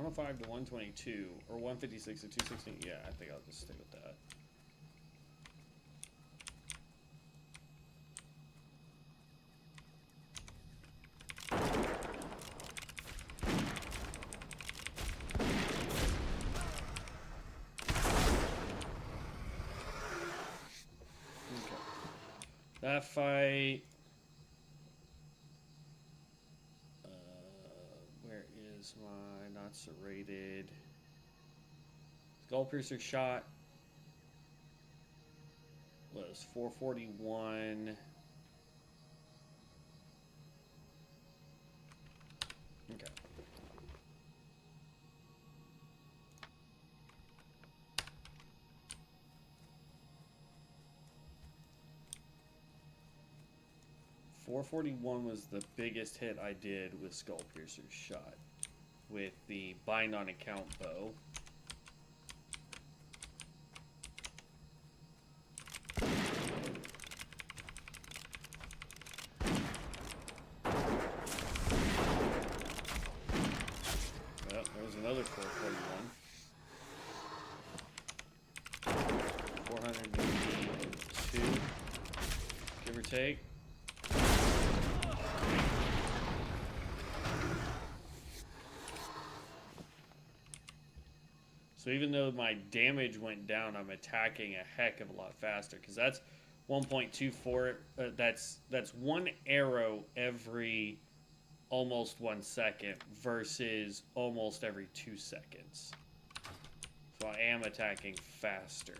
105 to 122, or 156 to 216. Yeah, I think I'll just stay with that. That fight. Where is my not serrated? Skullpiercer shot was 441. Okay. .441 was the biggest hit I did with Skullpiercer's shot with the bind on account bow. Well, there was another 441. 482, give or take. So even though my damage went down, I'm attacking a heck of a lot faster because that's 1.24. That's one arrow every almost 1 second versus almost every 2 seconds. So I am attacking faster.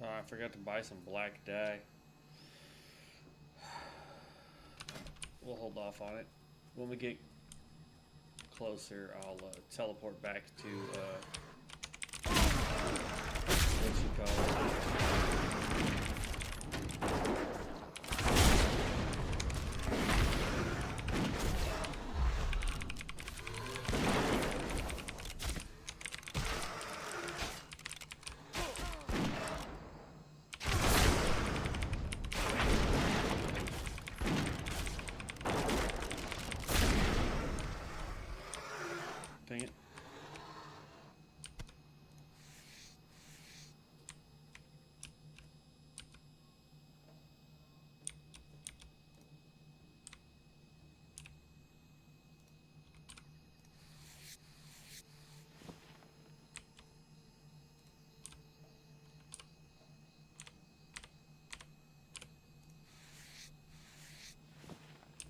I forgot to buy some black dye. We'll hold off on it. When we get closer, I'll teleport back to what you call it. Dang it.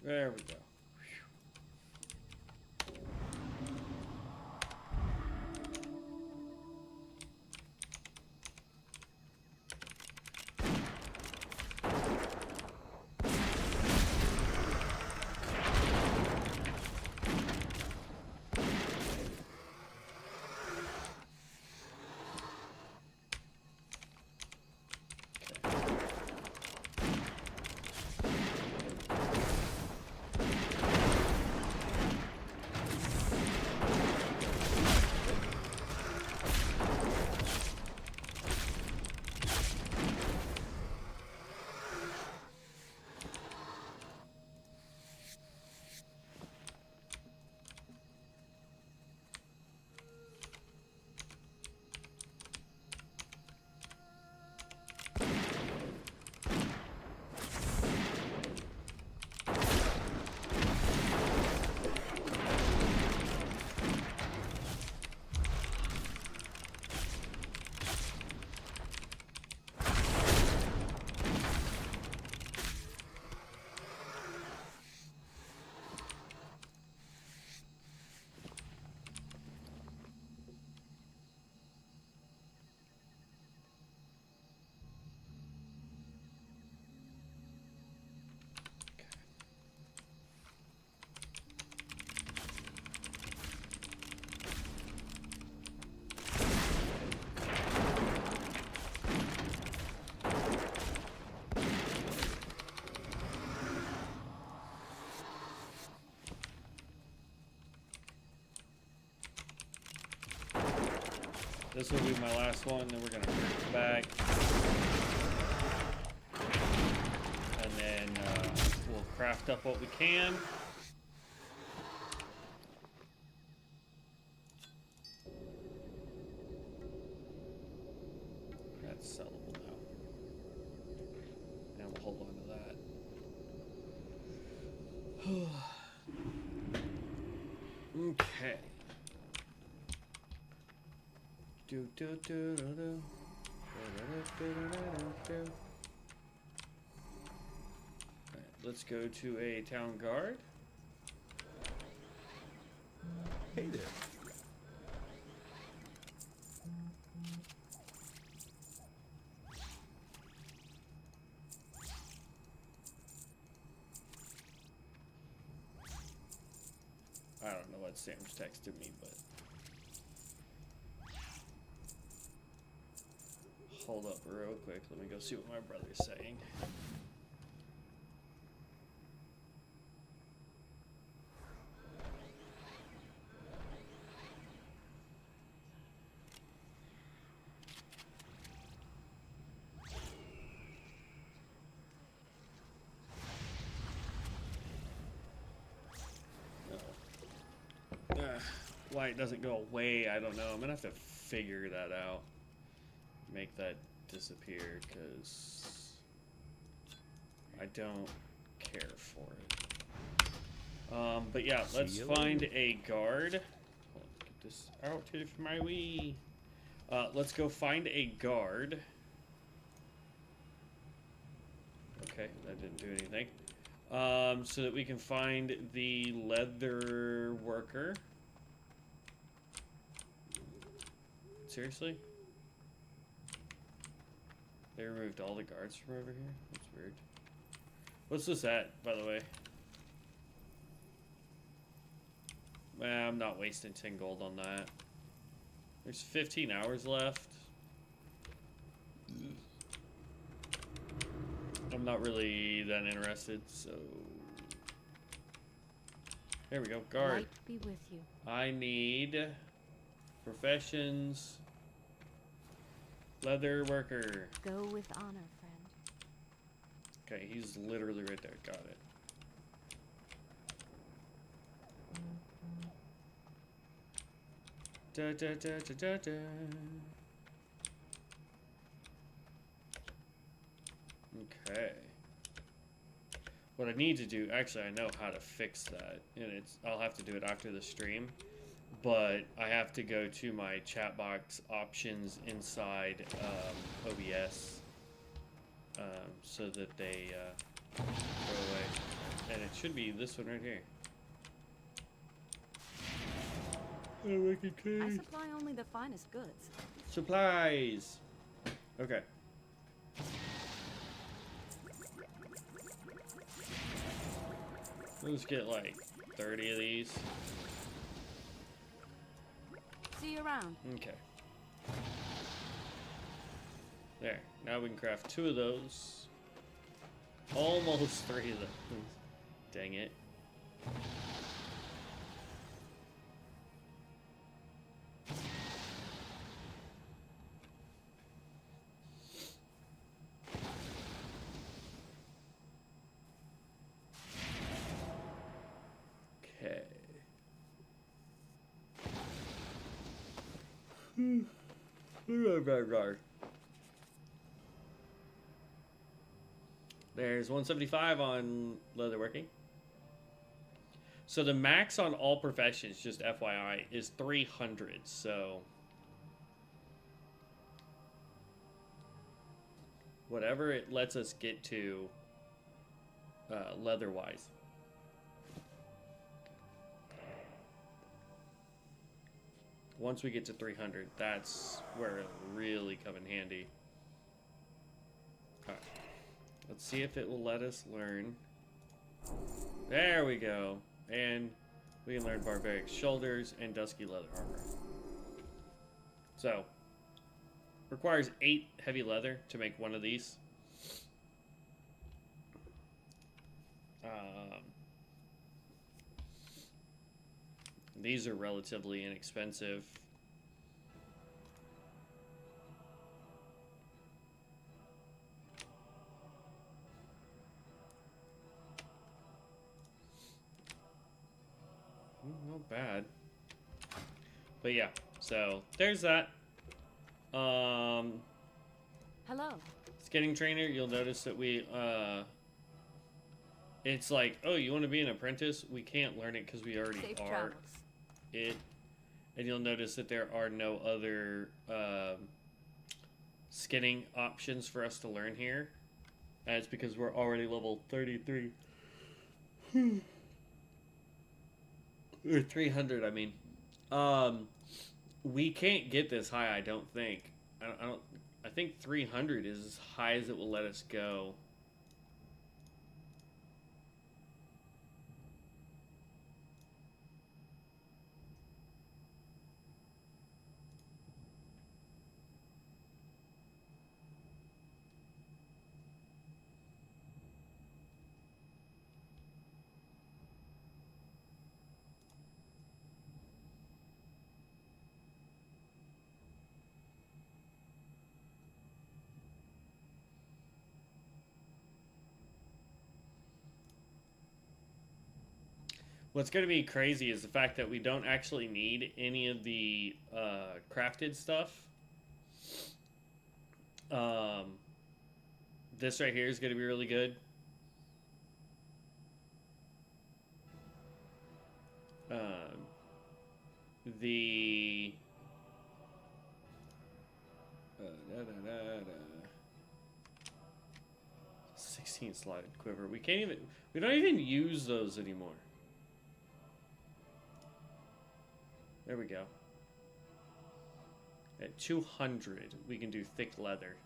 There we go. This will be my last one, then we're gonna bring it back. And then we'll craft up what we can. That's sellable now. And we'll hold on to that. Okay. Alright, let's go to a town guard. Hey there. I don't know what Sam's texted me, but hold up real quick. Let me go see what my brother's saying. Why it doesn't go away, I don't know. I'm gonna have to figure that out. Make that disappear, because I don't care for it. But yeah, let's find a guard. Get this out here for my Wii. Let's go find a guard. Okay, that didn't do anything. So that we can find the leather worker. Seriously? They removed all the guards from over here? That's weird. What's this at, by the way? I'm not wasting 10 gold on that. There's 15 hours left. I'm not really that interested, so... There we go, guard. Light be with you. I need professions. Leather worker. Go with honor, friend. Okay, he's literally right there. Got it. Da, da, da, da, da, da. Okay. What I need to do, actually I know how to fix that, and I'll have to do it after the stream, but I have to go to my chat box options inside OBS so that they go away, and it should be this one right here. I supply only the finest goods. Supplies! Okay. Let's get like 30 of these. See you around. Okay. There. Now we can craft 2 of those. Almost 3 of those. Dang it. There's 175 on leatherworking. So the max on all professions, just FYI, is 300. So whatever it lets us get to leather-wise. Once we get to 300, that's where it'll really come in handy. Okay. Let's see if it will let us learn. There we go. And we can learn barbaric shoulders and dusky leather armor. So, requires 8 heavy leather to make one of these. These are relatively inexpensive. not bad. But yeah, so there's that. Hello. Skinning trainer, you'll notice that we, it's like, oh, you want to be an apprentice? We can't learn it because we already Safe are travels. it. And you'll notice that there are no other skinning options for us to learn here. That's because we're already level 33. Or 300, I mean. We can't get this high, I don't think. I think 300 is as high as it will let us go. What's going to be crazy is the fact that we don't actually need any of the crafted stuff. This right here is going to be really good. The 16 slotted quiver. We don't even use those anymore. There we go. At 200, we can do thick leather.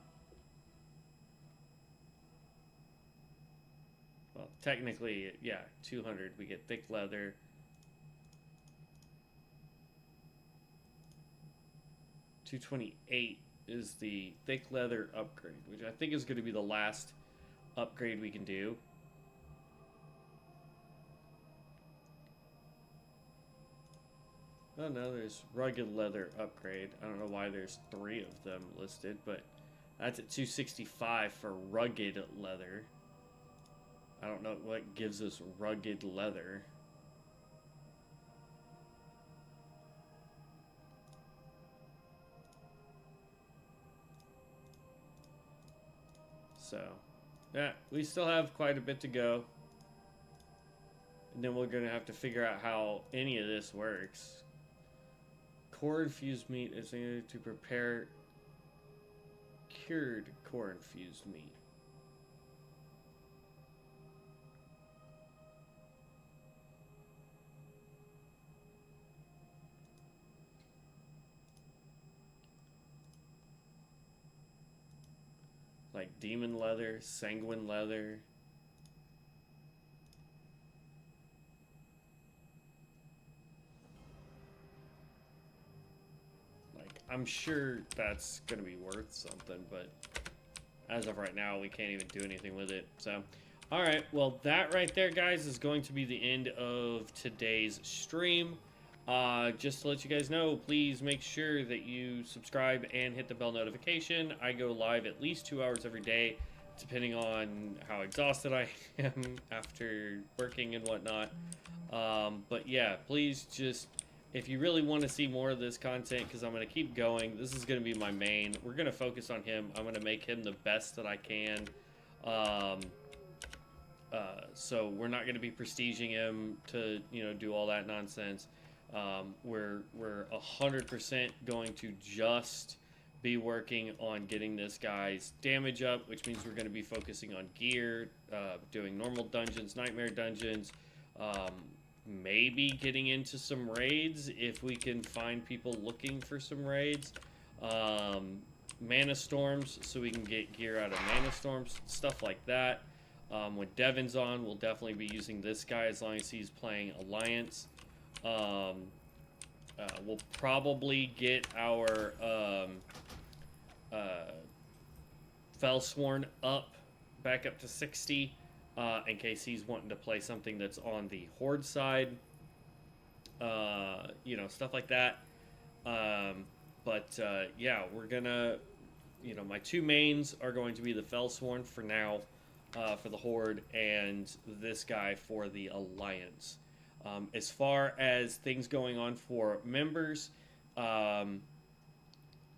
Well, technically, yeah, 200, we get thick leather. $228 is the thick leather upgrade, which I think is going to be the last upgrade we can do. Oh no, there's rugged leather upgrade. I don't know why there's 3 of them listed, but that's at 265 for rugged leather. I don't know what gives us rugged leather. So, yeah, we still have quite a bit to go. And then we're going to have to figure out how any of this works. Core infused meat is needed to prepare cured core infused meat. Like demon leather, sanguine leather. I'm sure that's going to be worth something, but as of right now, we can't even do anything with it. So, alright, well, that right there, guys, is going to be the end of today's stream. Just to let you guys know, please make sure that you subscribe and hit the bell notification. I go live at least 2 hours every day, depending on how exhausted I am after working and whatnot. But yeah, please just... If you really want to see more of this content, because I'm going to keep going, this is going to be my main. We're going to focus on him. I'm going to make him the best that I can. So we're not going to be prestiging him to, you know, do all that nonsense. We're 100% going to just be working on getting this guy's damage up, which means we're going to be focusing on gear, doing normal dungeons, nightmare dungeons, maybe getting into some raids if we can find people looking for some raids. Mana storms, so we can get gear out of mana storms, stuff like that. When Devin's on, we'll definitely be using this guy as long as he's playing Alliance. We'll probably get our Fellsworn back up to 60. In case he's wanting to play something that's on the Horde side. You know, stuff like that. Yeah, we're gonna... You know, my 2 mains are going to be the Fellsworn for now, for the Horde, and this guy for the Alliance. As far as things going on for members, I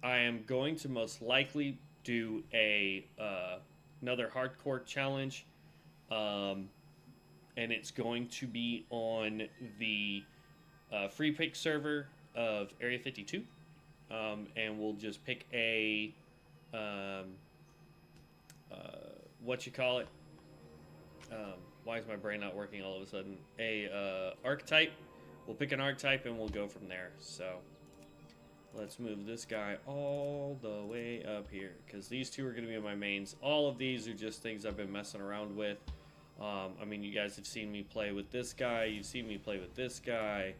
am going to most likely do another hardcore challenge, and it's going to be on the free pick server of Area 52, and we'll just pick a what you call it. Why is my brain not working all of a sudden? A archetype. We'll pick an archetype and we'll go from there. So let's move this guy all the way up here, because these two are going to be my mains. All of these are just things I've been messing around with. I mean, you guys have seen me play with this guy. You've seen me play with this guy.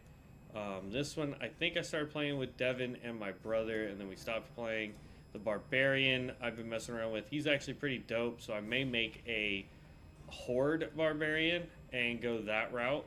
This one, I think I started playing with Devin and my brother, and then we stopped playing. The Barbarian, I've been messing around with. He's actually pretty dope, so I may make a Horde Barbarian and go that route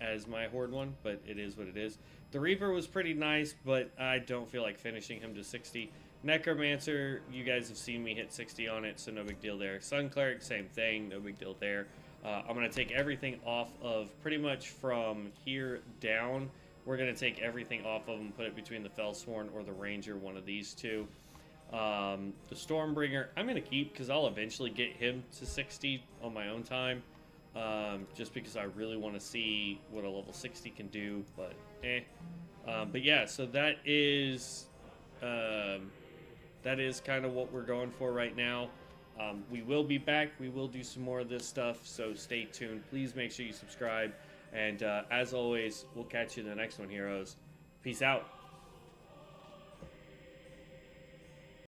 as my Horde one, but it is what it is. The Reaper was pretty nice, but I don't feel like finishing him to 60. Necromancer, you guys have seen me hit 60 on it, so no big deal there. Sun Cleric, same thing, no big deal there. I'm going to take everything off of pretty much from here down. We're going to take everything off of and put it between the Fellsworn or the Ranger, one of these two. The Stormbringer, I'm going to keep because I'll eventually get him to 60 on my own time. Just because I really want to see what a level 60 can do, but but yeah, so that is kind of what we're going for right now. We will be back. We will do some more of this stuff, so stay tuned. Please make sure you subscribe. And as always, we'll catch you in the next one, heroes. Peace out.